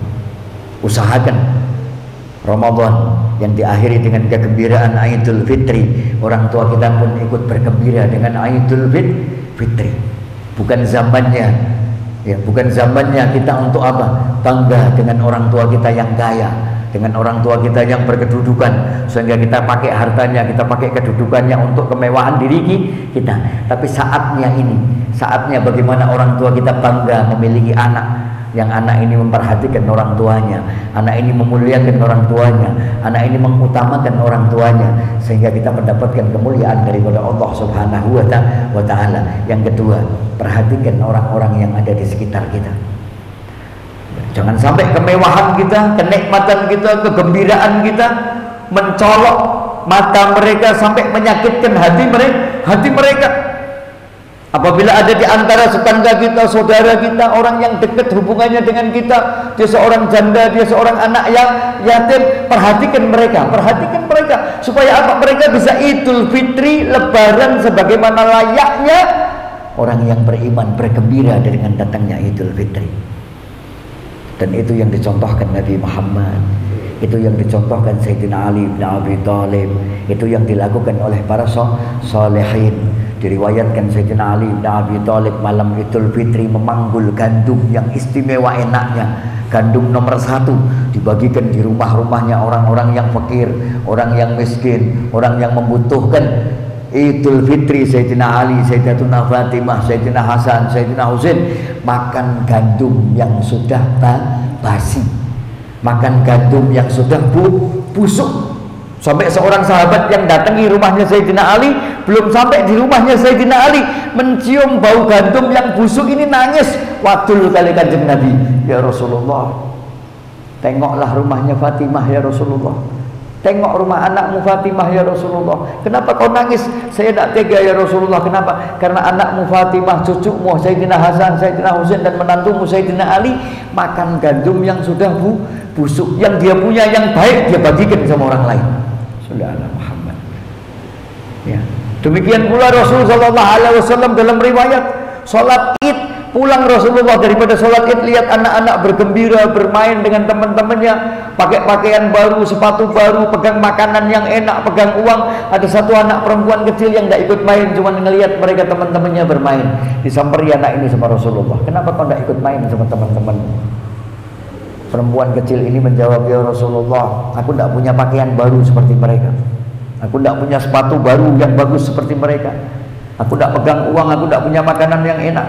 Usahakan Ramadan yang diakhiri dengan kegembiraan Idul Fitri, orang tua kita pun ikut bergembira dengan Idul Fitri. Bukan zamannya, ya, bukan zamannya kita untuk apa? Bangga dengan orang tua kita yang kaya, dengan orang tua kita yang berkedudukan, sehingga kita pakai hartanya, kita pakai kedudukannya untuk kemewahan diri kita. Tapi saatnya ini, saatnya bagaimana orang tua kita bangga memiliki anak yang anak ini memperhatikan orang tuanya, anak ini memuliakan orang tuanya, anak ini mengutamakan orang tuanya, sehingga kita mendapatkan kemuliaan daripada Allah Subhanahu wa Ta'ala. Yang kedua, perhatikan orang-orang yang ada di sekitar kita. Jangan sampai kemewahan kita, kenikmatan kita, kegembiraan kita mencolok mata mereka sampai menyakitkan hati mereka. Apabila ada di antara tetangga kita, saudara kita, orang yang dekat hubungannya dengan kita, dia seorang janda, dia seorang anak yang yatim, perhatikan mereka supaya apa? Mereka bisa Idul Fitri, Lebaran sebagaimana layaknya orang yang beriman, bergembira dengan datangnya Idul Fitri. Dan itu yang dicontohkan Nabi Muhammad, itu yang dicontohkan Sayyidina Ali bin Abi Thalib, itu yang dilakukan oleh para salihin. Diriwayatkan Sayyidina Ali bin Abi Thalib malam Idul Fitri memanggul gandum yang istimewa enaknya, gandum nomor 1, dibagikan di rumah-rumahnya orang-orang yang fakir, orang yang miskin, orang yang membutuhkan. Idul Fitri Sayyidina Ali, Sayyidatuna Fatimah, Sayyidina Hasan, Sayyidina Husain makan gandum yang sudah basi, makan gandum yang sudah busuk. Sampai seorang sahabat yang datangi rumahnya Sayyidina Ali, belum sampai di rumahnya Sayyidina Ali, mencium bau gandum yang busuk ini, nangis. Wadul kali kanjeng Nabi, ya Rasulullah, tengoklah rumahnya Fatimah ya Rasulullah, tengok rumah anakmu Fatimah ya Rasulullah. Kenapa kau nangis? Saya tidak tega ya Rasulullah. Kenapa? Karena anakmu Fatimah, cucumu Sayyidina Hasan, Sayyidina Husain, dan menantumu Sayyidina Ali makan gandum yang sudah busuk. Yang dia punya yang baik dia bagikan sama orang lain. Sudah Muhammad. Ya. Demikian pula Rasul sallallahu alaihi wasallam dalam riwayat salat Id, pulang Rasulullah daripada salat Id, lihat anak-anak bergembira, bermain dengan teman-temannya, pakai pakaian baru, sepatu baru, pegang makanan yang enak, pegang uang. Ada satu anak perempuan kecil yang tidak ikut main, cuma ngelihat mereka teman-temannya bermain. Disamperi anak ini sama Rasulullah, kenapa kau tidak ikut main sama teman-teman? Perempuan kecil ini menjawab, ya Rasulullah, aku tidak punya pakaian baru seperti mereka, aku tidak punya sepatu baru yang bagus seperti mereka, aku tidak pegang uang, aku tidak punya makanan yang enak.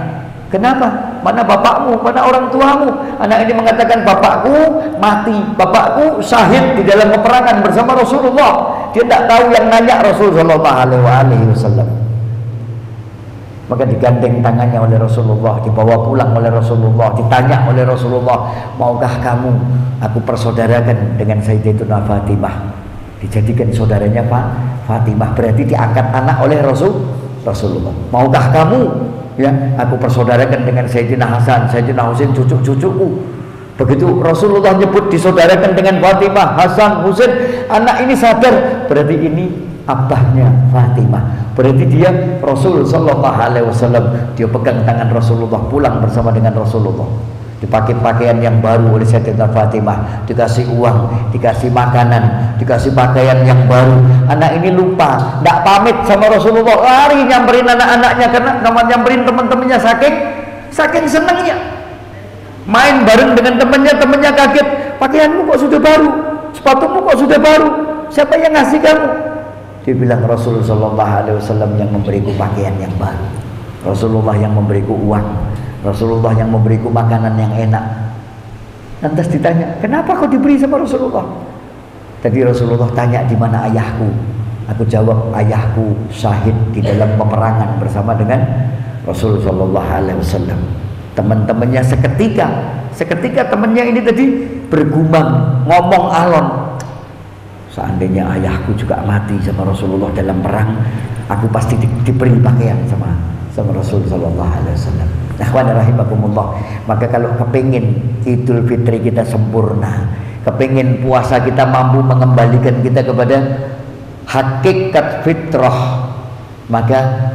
Kenapa? Mana bapakmu? Mana orang tuamu? Anak ini mengatakan, bapakku mati, bapakku syahid di dalam peperangan bersama Rasulullah. Dia tidak tahu yang nanya Rasulullah SAW. Maka digandeng tangannya oleh Rasulullah, dibawa pulang oleh Rasulullah, ditanya oleh Rasulullah, maukah kamu aku persaudarakan dengan Sayyidatuna Fatimah? Dijadikan saudaranya Fatimah, berarti diangkat anak oleh Rasulullah. Maukah kamu ya aku persaudarakan dengan Sayyidina Hasan, Sayyidina Husain, cucu-cucuku? Begitu Rasulullah nyebut disaudarakan dengan Fatimah, Hasan, Husain, anak ini sadar, berarti ini abahnya Fatimah, berarti dia Rasul sallallahu alaihi wasallam. Dia pegang tangan Rasulullah, pulang bersama dengan Rasulullah, dipakai pakaian yang baru oleh Sayyidatuna Fatimah, dikasih uang, dikasih makanan, dikasih pakaian yang baru. Anak ini lupa, tidak pamit sama Rasulullah, lari nyamperin anak-anaknya, karena nyamperin teman-temannya saking senangnya. Main bareng dengan temannya kaget, pakaianmu kok sudah baru, sepatumu kok sudah baru, siapa yang ngasih kamu? Dia bilang, Rasulullah sallallahu alaihi wasallam yang memberiku pakaian yang baru, Rasulullah yang memberiku uang, Rasulullah yang memberiku makanan yang enak. Lantas ditanya, kenapa kau diberi sama Rasulullah? Tadi Rasulullah tanya, di mana ayahku? Aku jawab, ayahku syahid di dalam peperangan bersama dengan Rasulullah sallallahu alaihi wasallam. Teman-temannya seketika temannya ini tadi bergumam, ngomong alon, seandainya ayahku juga mati sama Rasulullah dalam perang, aku pasti diberi pakaian sama Rasulullah sallallahu alaihi wasallam. Ikhwan rahimakumullah. Maka kalau kepingin Idul Fitri kita sempurna, kepingin puasa kita mampu mengembalikan kita kepada hakikat fitrah, maka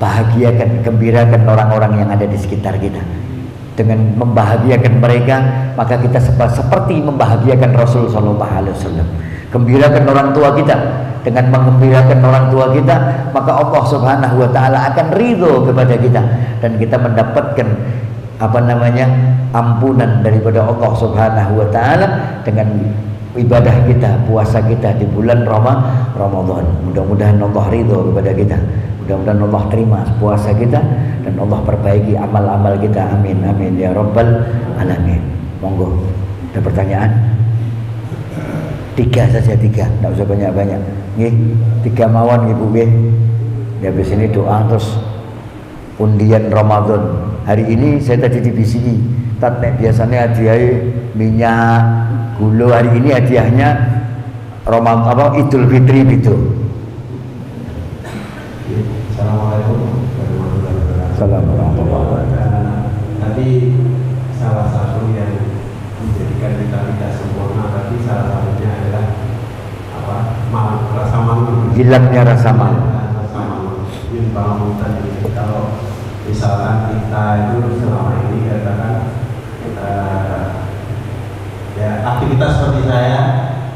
bahagiakan, gembirakan orang-orang yang ada di sekitar kita. Dengan membahagiakan mereka, maka kita seperti membahagiakan Rasul sallallahu alaihi wasallam. Gembirakan orang tua kita. Dengan menggembirakan orang tua kita, maka Allah Subhanahu wa taala akan ridho kepada kita, dan kita mendapatkan ampunan daripada Allah Subhanahu wa taala dengan ibadah kita, puasa kita di bulan Ramadan. Mudah-mudahan Allah ridho kepada kita. Mudah-mudahan Allah terima puasa kita dan Allah perbaiki amal-amal kita. Amin amin ya rabbal alamin. Monggo, ada pertanyaan? 3 saja, 3, tidak usah banyak-banyak. Nggih, 3 mawon Ibu nggih. Ya habis ini doa terus undian Ramadan. Hari ini saya tadi dibisiki, tat nek biasanya hadiah minyak, gula, hari ini hadiahnya Ramadan apa Idul Fitri gitu. Assalamualaikum warahmatullahi wabarakatuh. Assalamualaikum warahmatullahi wabarakatuh. Tadi salah satu yang menjadikan kita tidak sempurna tadi salah satunya adalah apa? Rasa malu. Hilangnya rasa malu. Rasa malu. Yang bangun tadi kalau misalkan kita itu selama ini katakan ya aktivitas seperti saya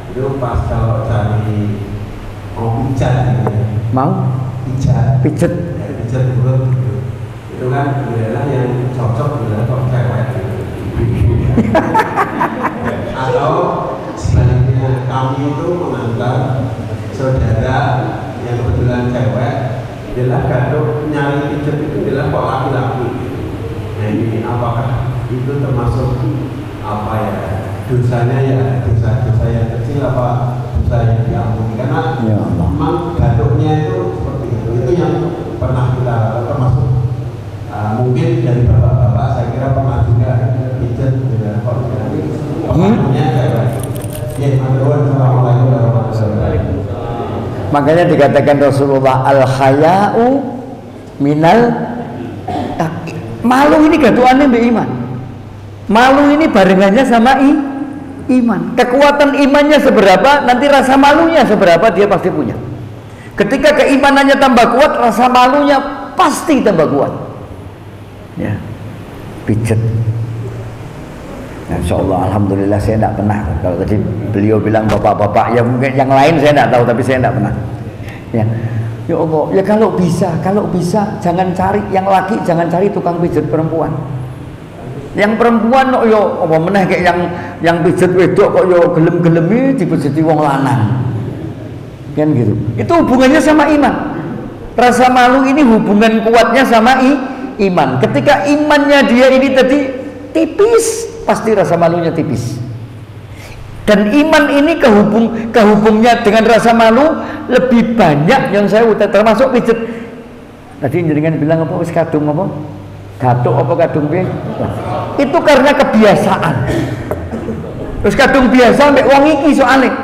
itu pas kalau cari mau pijat gitu ya. Mau? Pijet. Ya, pijat mulut gitu. Itu kan adalah yang cocok adalah kok cewek gitu. Atau sebaliknya kami itu mengantar saudara yang kebetulan cewek adalah gadok nyari pijat itu adalah kok laki-laki gitu. Nah ini apakah itu termasuk apa ya dosanya ya dosa-dosa yang kecil apa dosa yang diampuni karena Ya Allah. memang gadoknya itu seperti itu yang pernah kita termasuk mungkin dari bapak-bapak saya kira pernah juga pijat dengan koordinasi pemahamannya kayak ya assalamualaikum warahmatullahi wabarakatuh. Makanya dikatakan Rasulullah al-haya'u minal malu ini gaduannya mbak iman. Malu ini barengannya sama iman. Kekuatan imannya seberapa, nanti rasa malunya seberapa dia pasti punya. Ketika keimanannya tambah kuat, rasa malunya pasti tambah kuat. Ya, pijet. Insya Allah, alhamdulillah saya tidak pernah. Kalau tadi beliau bilang bapak-bapak, ya mungkin yang lain saya tidak tahu, tapi saya tidak pernah. Ya Allah, ya kalau bisa jangan cari yang laki, jangan cari tukang pijet perempuan. Yang perempuan kok yo apa meneh kayak yang pijet wedok kok yo gelem-gelemi dipijeti wong lanang. Kan gitu. Itu hubungannya sama iman. Rasa malu ini hubungan kuatnya sama iman. Ketika imannya dia ini tadi tipis, pasti rasa malunya tipis. Dan iman ini kehubungnya dengan rasa malu lebih banyak yang saya udah termasuk pijet. Tadi jenengan bilang apa wis kadung apa? Gatuk apa kadung piye? Itu karena kebiasaan. Terus kadung biasa mbek wong iki soalnya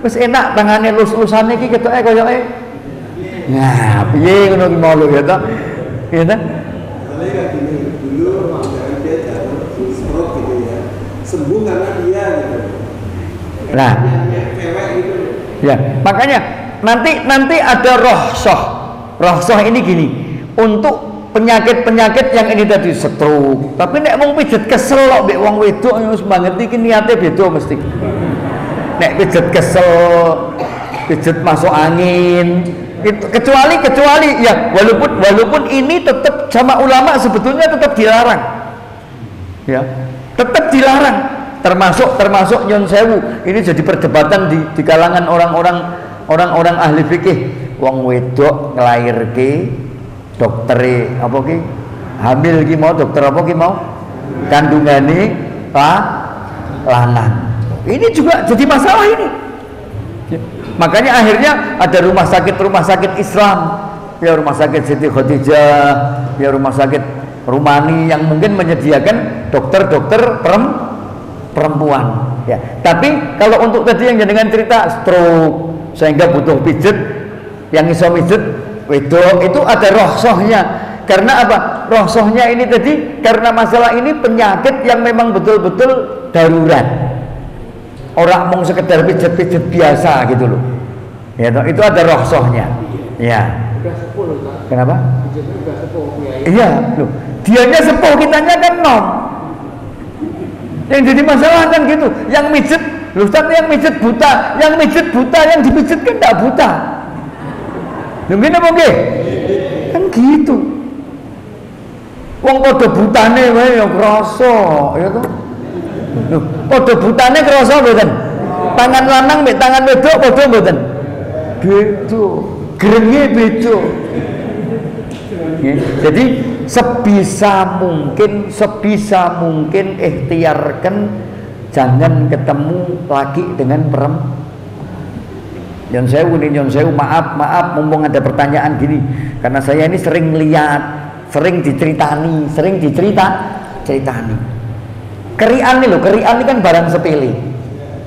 wis enak tangane lus-lusane iki ketoke koyoke. Nah, piye ngono ki mau lho ya ta? Ya ta? Soalnya kayak gini, dulu dia jatuh stroke gitu ya, sembuh karena dia gitu. Nah, Cewek gitu. ya makanya nanti ada rohsoh. Rohsoh ini gini, untuk penyakit-penyakit yang ini tadi stroke. Tapi nek wong pijet kesel kok mbek wong wedok wis banget iki niate beda mesti. Nek pijet kesel, pijet masuk angin, itu kecuali ya walaupun ini tetap sama ulama sebetulnya tetap dilarang. Ya, tetap dilarang. Termasuk nyon sewu. Ini jadi perdebatan di kalangan orang-orang ahli fikih. Wong wedok nglairke dokter apa ki hamil ki mau dokter apa ki mau kandungane lanang. Ini juga jadi masalah ini. Makanya akhirnya ada rumah sakit Islam, ya rumah sakit Siti Khadijah, ya rumah sakit Rumani yang mungkin menyediakan dokter-dokter perempuan. Ya. Tapi kalau untuk tadi yang dengan cerita stroke sehingga butuh pijet, yang iso pijet wedok itu ada rohsohnya. Karena apa? Rohsohnya ini tadi karena masalah ini penyakit yang memang betul-betul darurat. Orang mau sekedar pijet-pijet biasa gitu loh. Ya, itu ada rohsohnya. Ya. Kenapa? Iya, loh. Dianya sepuh, kitanya kan nom. Yang jadi masalah kan gitu. Yang mijet, loh Ustaz, yang mijet buta, yang dipijet kan tidak buta. Mungkin apa nggih? Kan gitu. Wong padha butane wae ya krasa, ya toh. Loh, padha butane krasa mboten? Tangan lanang mek tangan wedok padha mboten? Beda. Grenge beda. Ya. Jadi sebisa mungkin ikhtiarkan jangan ketemu lagi dengan perempuan. Nyon sewu, maaf, mumpung ada pertanyaan gini, karena saya ini sering lihat, sering diceritani. Kerian nih loh, kerian ini kan barang sepele,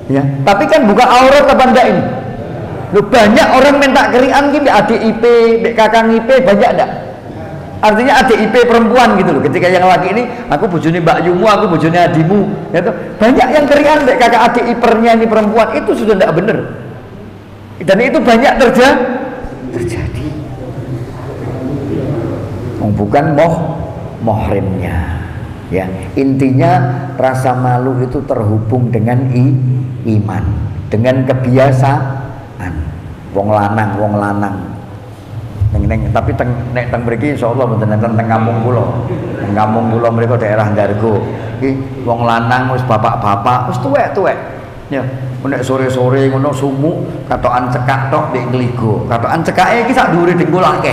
ya. Tapi kan buka aurat apa enggak ini? Loh, banyak orang minta kerian gini, adik IP, kakang IP, banyak enggak? Artinya adik IP perempuan gitu loh. Ketika yang laki ini, aku bojone Mbak Yumu, aku bojone adimu, gitu. Banyak yang kerian, kakak adik ipernya ini perempuan, itu sudah enggak bener. Dan itu banyak terjadi. Bukan muhrimnya. Ya, intinya rasa malu itu terhubung dengan iman, dengan kebiasaan. Wong lanang. Tapi nek teng mriki insyaallah mboten enten teng kampung kula. Teng kampung kula mriku daerah Dargo. Iki wong lanang wis bapak-bapak, wis tuwek-tuwek. Ya, nek sore-sore ngono sumuk katokan cekak tok ndek ngligo. Katokan cekake iki sak dhuwure dengkul akeh.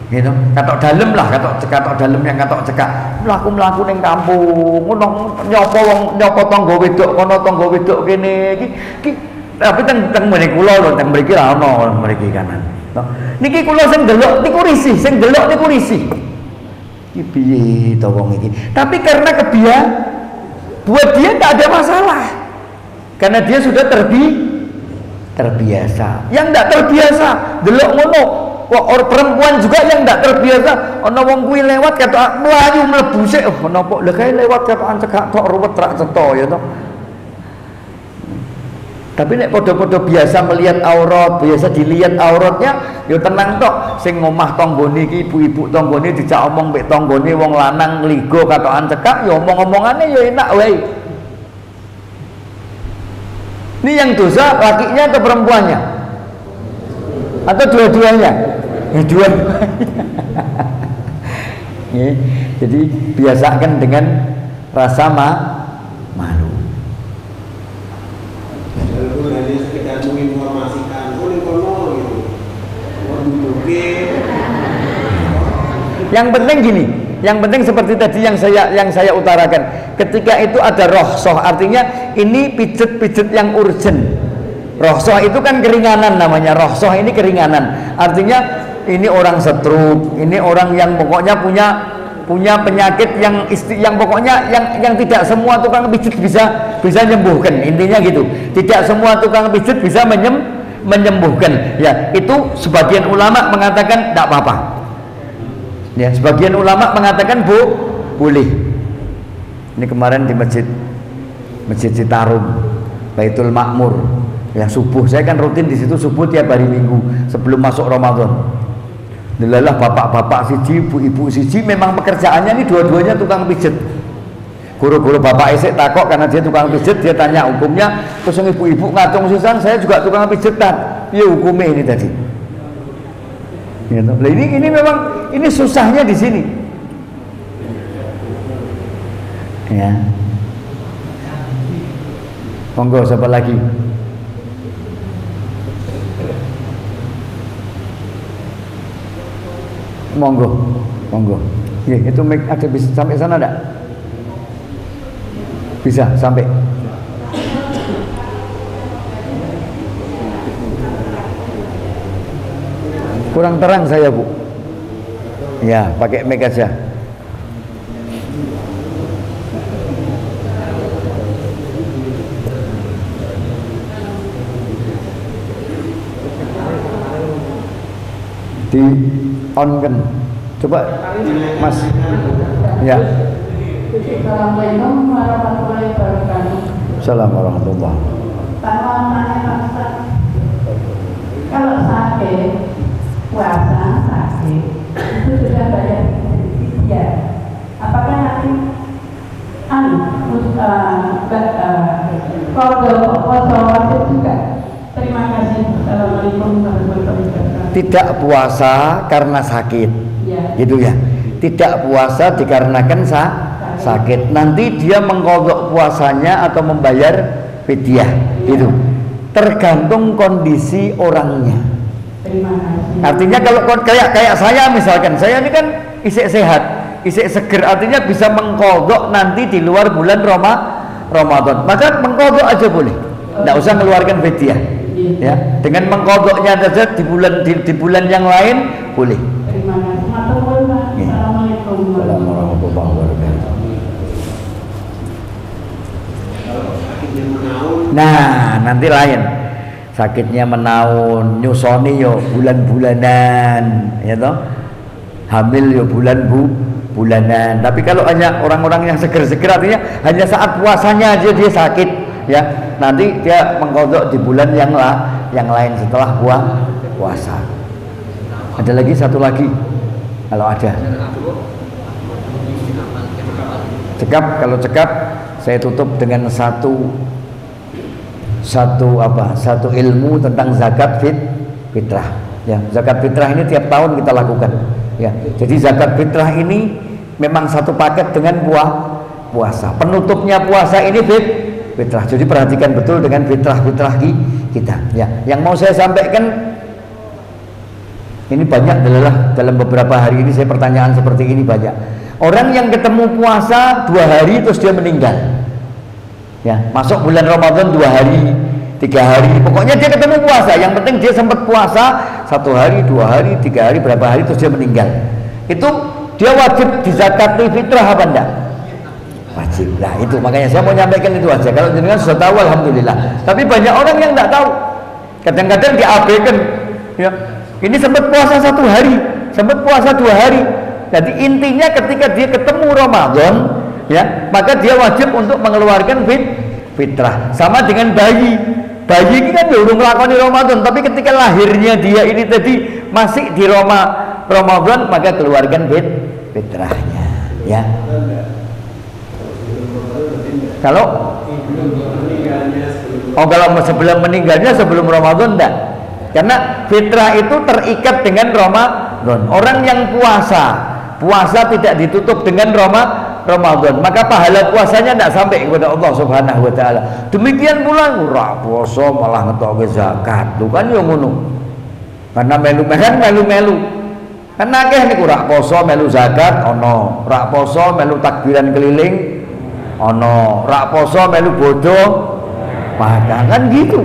Gitu. Katok dalem lah, katok dalem yang katok cekak. Mlaku-mlaku ning kampung, ngono nyopo tangga wedok kono tangga wedok kene iki. Tapi teng mriki kula lho, teng mriki ra ono mriki kanan. Niki kula sing delok niku risih, sing delok niku risih. Iki piye to wong iki? Tapi karena buat dia tak ada masalah. Karena dia sudah terbiasa. Yang tidak terbiasa delok ngono, orang perempuan juga yang tidak terbiasa. Ana wong kuwi lewat kata mlayu mlebu sik, menapa lha kae lewat katokan cekak tok ruwet rak cetha ya toh. Tapi nek podo-podo biasa melihat aurat, biasa dilihat auratnya, ya tenang tok. Sing ngomah tanggane iki ibu-ibu tanggane dijak omong mbek tanggane wong lanang ngligo katokan cekak, ya omong-omongane ya enak wae. Ini yang dosa lakinya atau perempuannya? Atau dua-duanya? Ya, dua-duanya. Ya, jadi biasakan dengan rasa malu. Lalu hanya sekedar menginformasikan, Yang penting gini, yang penting seperti tadi yang saya utarakan. Ketika itu ada rohsoh, artinya ini pijet-pijet yang urgent. Rohsoh itu kan keringanan namanya. Rohsoh ini keringanan. Artinya ini orang stroke, ini orang yang pokoknya punya penyakit yang pokoknya yang tidak semua tukang pijet bisa menyembuhkan. Intinya gitu. Tidak semua tukang pijet bisa menyembuhkan. Ya, itu sebagian ulama mengatakan tidak apa-apa. Ya, sebagian ulama mengatakan boleh. Ini kemarin di masjid Citarum, Baitul Makmur, yang subuh saya kan rutin di situ subuh tiap hari Minggu sebelum masuk Ramadan. Delalah bapak-bapak siji, ibu-ibu siji, memang pekerjaannya ini dua-duanya tukang pijet. Guru-guru bapak esek takok karena dia tukang pijet, dia tanya hukumnya, terus ibu-ibu ngatung sisan, saya juga tukang pijetan. Ya hukumnya ini tadi. Gitu. Nah, ini memang ini susahnya di sini. Ya. Monggo siapa lagi? Monggo. Ya, itu ada bisa sampai sana enggak? Bisa sampai. Kurang terang saya, Bu. Ya, pakai mic aja. Di on kan. Coba Mas. Ya. Assalamualaikum warahmatullahi wabarakatuh. Assalamualaikum warahmatullahi. Kalau sakit, puasa sakit, itu sudah banyak ya. Apakah nanti puasa juga? Terima kasih. Assalamualaikum warahmatullahi wabarakatuh. Tidak puasa karena sakit, ya. Gitu ya. Tidak puasa dikarenakan sakit. Nanti dia mengkodok puasanya atau membayar fidyah. Itu tergantung kondisi orangnya. Terima kasih. Artinya kalau kayak saya misalkan, saya ini kan isik sehat, isik seger, artinya bisa mengkodok nanti di luar bulan Ramadan. Maka mengkodok aja boleh, tidak usah mengeluarkan fidyah. Ya, dengan mengkodoknya saja di bulan yang lain boleh. Terima kasih. Matur nuwun, Pak. Assalamualaikum warahmatullahi wabarakatuh. Nah, nanti lain. Sakitnya menaun, nyusoni yo bulan-bulanan, ya toh. Hamil yo bulanan. Tapi kalau hanya orang-orang yang seger-seger, artinya hanya saat puasanya aja dia sakit, ya. Nanti dia mengkodok di bulan yang lain setelah puasa. Ada lagi satu lagi, kalau ada. Kalau cekap saya tutup dengan satu ilmu tentang zakat fitrah. Ya, zakat fitrah ini tiap tahun kita lakukan. Ya, jadi zakat fitrah ini memang satu paket dengan puasa. Penutupnya puasa ini fitrah. Jadi perhatikan betul dengan fitrah kita. Ya, yang mau saya sampaikan ini banyak adalah dalam beberapa hari ini saya pertanyaan seperti ini banyak. Orang yang ketemu puasa 2 hari terus dia meninggal. Ya, masuk bulan Ramadan 2 hari, 3 hari, pokoknya dia ketemu puasa. Yang penting dia sempat puasa 1 hari, 2 hari, 3 hari, berapa hari terus dia meninggal. Itu dia wajib dizakati fitrah apa enggak? Wajib. Nah itu makanya saya mau nyampaikan itu aja. Kalau jenengan sudah tahu alhamdulillah. Tapi banyak orang yang enggak tahu. Kadang-kadang diabaikan. Ya, ini sempat puasa 1 hari, sempat puasa 2 hari. Jadi intinya ketika dia ketemu Ramadan, ya, maka dia wajib untuk mengeluarkan fitrah. Sama dengan bayi ini kan belum melakoni Ramadan, tapi ketika lahirnya dia ini tadi masih di Ramadan, maka keluarkan fitrahnya, ya. Kalau sebelum meninggalnya sebelum Ramadan enggak, karena fitrah itu terikat dengan Ramadan. Orang yang puasa tidak ditutup dengan Ramadan, maka pahala puasanya tidak sampai kepada Allah Subhanahu wa taala. Demikian pula ora puasa malah ngetoke zakat. Lho kan yo ngono. Karena melu-melu. Kan akeh niku ora puasa melu zakat ana, ora puasa melu takbiran keliling ana, ora puasa melu bodoh. Maka kan gitu.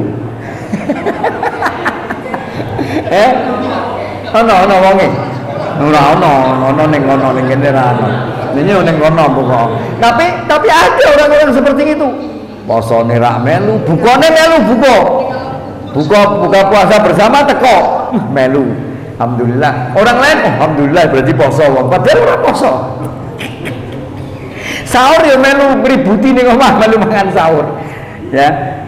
Ana wonge. Ora ono ning kene ra ono. Ini ning kono pokok. Tapi ada orang-orang seperti itu. Posone rak melu, bukane melu buka puasa bersama teko melu. Alhamdulillah. Orang lain alhamdulillah berarti poso wong. Padahal ora poso. Sahur ya melu ngributi ning omah melu mangan sahur. Ya.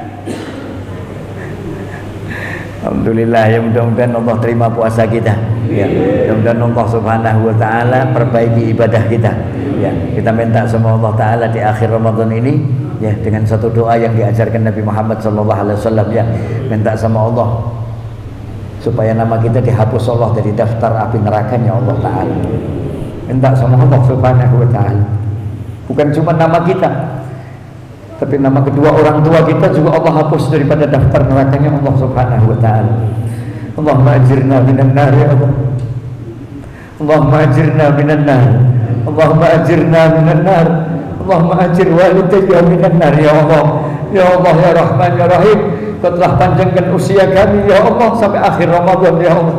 Alhamdulillah, ya mudah-mudahan Allah terima puasa kita. Ya, mudah-mudahan Allah Subhanahu wa taala perbaiki ibadah kita. Ya, kita minta sama Allah taala di akhir Ramadan ini ya dengan satu doa yang diajarkan Nabi Muhammad sallallahu alaihi wasallam ya, minta sama Allah supaya nama kita dihapus Allah dari daftar api nerakanya Allah taala. Minta sama Allah Subhanahu wa taala. Bukan cuma nama kita, tapi nama kedua orang tua kita juga Allah hapus daripada daftar nerakanya Allah Subhanahu wa taala. Allahumma ajirna minan nar ya Allah. Allahumma ajirna minan nar. Allahumma ajirna minan nar. Allahumma ajir walidayya minan nar ya Allah. Ya Allah ya Rahman ya Rahim, Kau telah panjangkan usia kami ya Allah sampai akhir Ramadan ya Allah.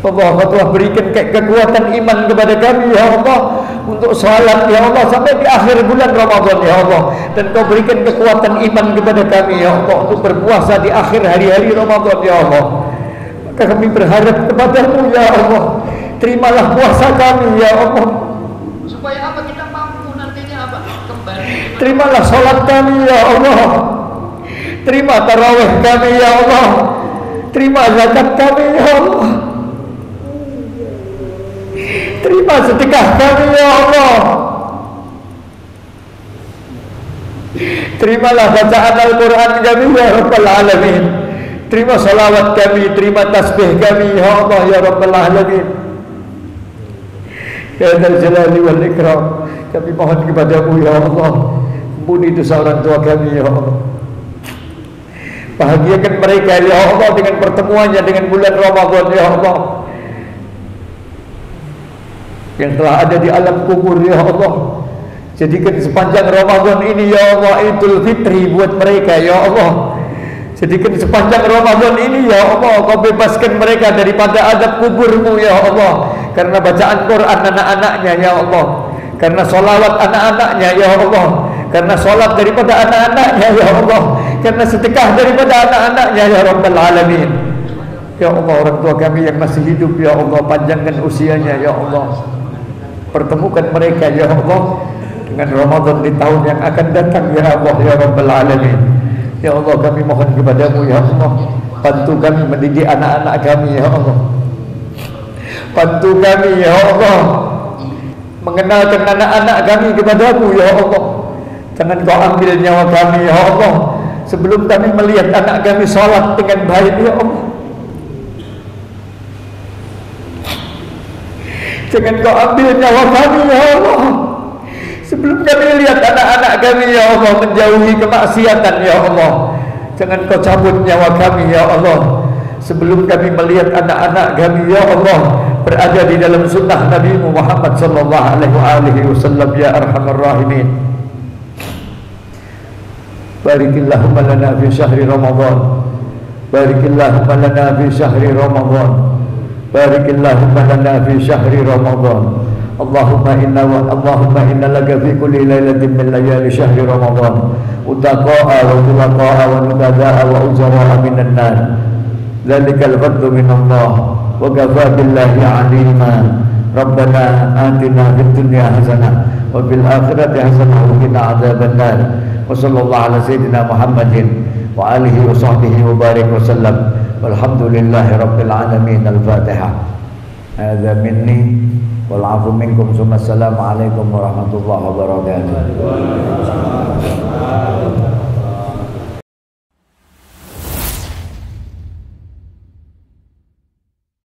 Allah, Kau telah berikan kekuatan iman kepada kami ya Allah untuk salat ya Allah sampai di akhir bulan Ramadan ya Allah, dan Kau berikan kekuatan iman kepada kami ya Allah untuk berpuasa di akhir hari-hari Ramadan ya Allah. Maka kami berharap kepadamu ya Allah, terimalah puasa kami ya Allah. Supaya apa kita mampu nantinya apa? Kembali. Terimalah salat kami ya Allah. Terima tarawih kami ya Allah. Terima zakat kami ya Allah. Terima sedekah kami ya Allah. Terimalah bacaan Al-Quran kami ya Rabbal Alamin. Terima salawat kami, terima tasbih kami ya Allah ya Rabbal Alamin. Ya Dzal Jalali wal Ikram, kami mohon kepadamu ya Allah, ampuni dosa orang tua kami ya Allah. Bahagiakan mereka ya Allah dengan pertemuannya dengan bulan Ramadan ya Allah, yang telah ada di alam kubur ya Allah. Jadikan sepanjang Ramadan ini ya Allah Idul Fitri buat mereka ya Allah. Jadikan sepanjang Ramadan ini ya Allah Kau bebaskan mereka daripada azab kuburmu ya Allah, karena bacaan Quran anak-anaknya ya Allah, karena solawat anak-anaknya ya Allah, karena solat daripada anak-anaknya ya Allah, karena sedekah daripada anak-anaknya ya Rabbal Alamin. Ya Allah, orang tua kami yang masih hidup ya Allah, panjangkan usianya ya Allah. Pertemukan mereka ya Allah dengan Ramadan di tahun yang akan datang ya Allah ya Rabbal Alamin. Ya Allah, kami mohon kepadamu ya Allah, bantu kami mendidik anak-anak kami ya Allah, bantu kami ya Allah mengenalkan anak-anak kami kepadamu ya Allah. Jangan Kau ambil nyawa kami ya Allah sebelum kami melihat anak kami sholat dengan baik ya Allah. Jangan Kau ambil nyawa kami ya Allah sebelum kami lihat anak-anak kami ya Allah menjauhi kemaksiatan ya Allah. Jangan Kau cabut nyawa kami ya Allah sebelum kami melihat anak-anak kami ya Allah berada di dalam sunnah Nabi Muhammad sallallahu alaihi wasallam ya arhamar rahimin. Barikillahumma lana fi syahri Ramadan, barikillahumma lana fi syahri Ramadan, barikillahumma lana fi syahri Ramadan. Allahumma inna laka fi kulli lailatin min layali syahri Ramadan utaqa'a wa tulaqa'a wa nubada'a wa uzara'a minan nar. Dzalikal fadlu min Allah wa kafa billahi 'alima. Rabbana atina fid dunya hasanah wa fil akhirati hasanah wa qina adzaban nar. Wa sallallahu ala sayyidina Muhammadin wa alihi wa sahbihi wa barik wa sallam. Walhamdulillahi rabbil alamin. Al-Fatihah. Hadza minni wal 'afu minkum. Assalamualaikum warahmatullahi wabarakatuh.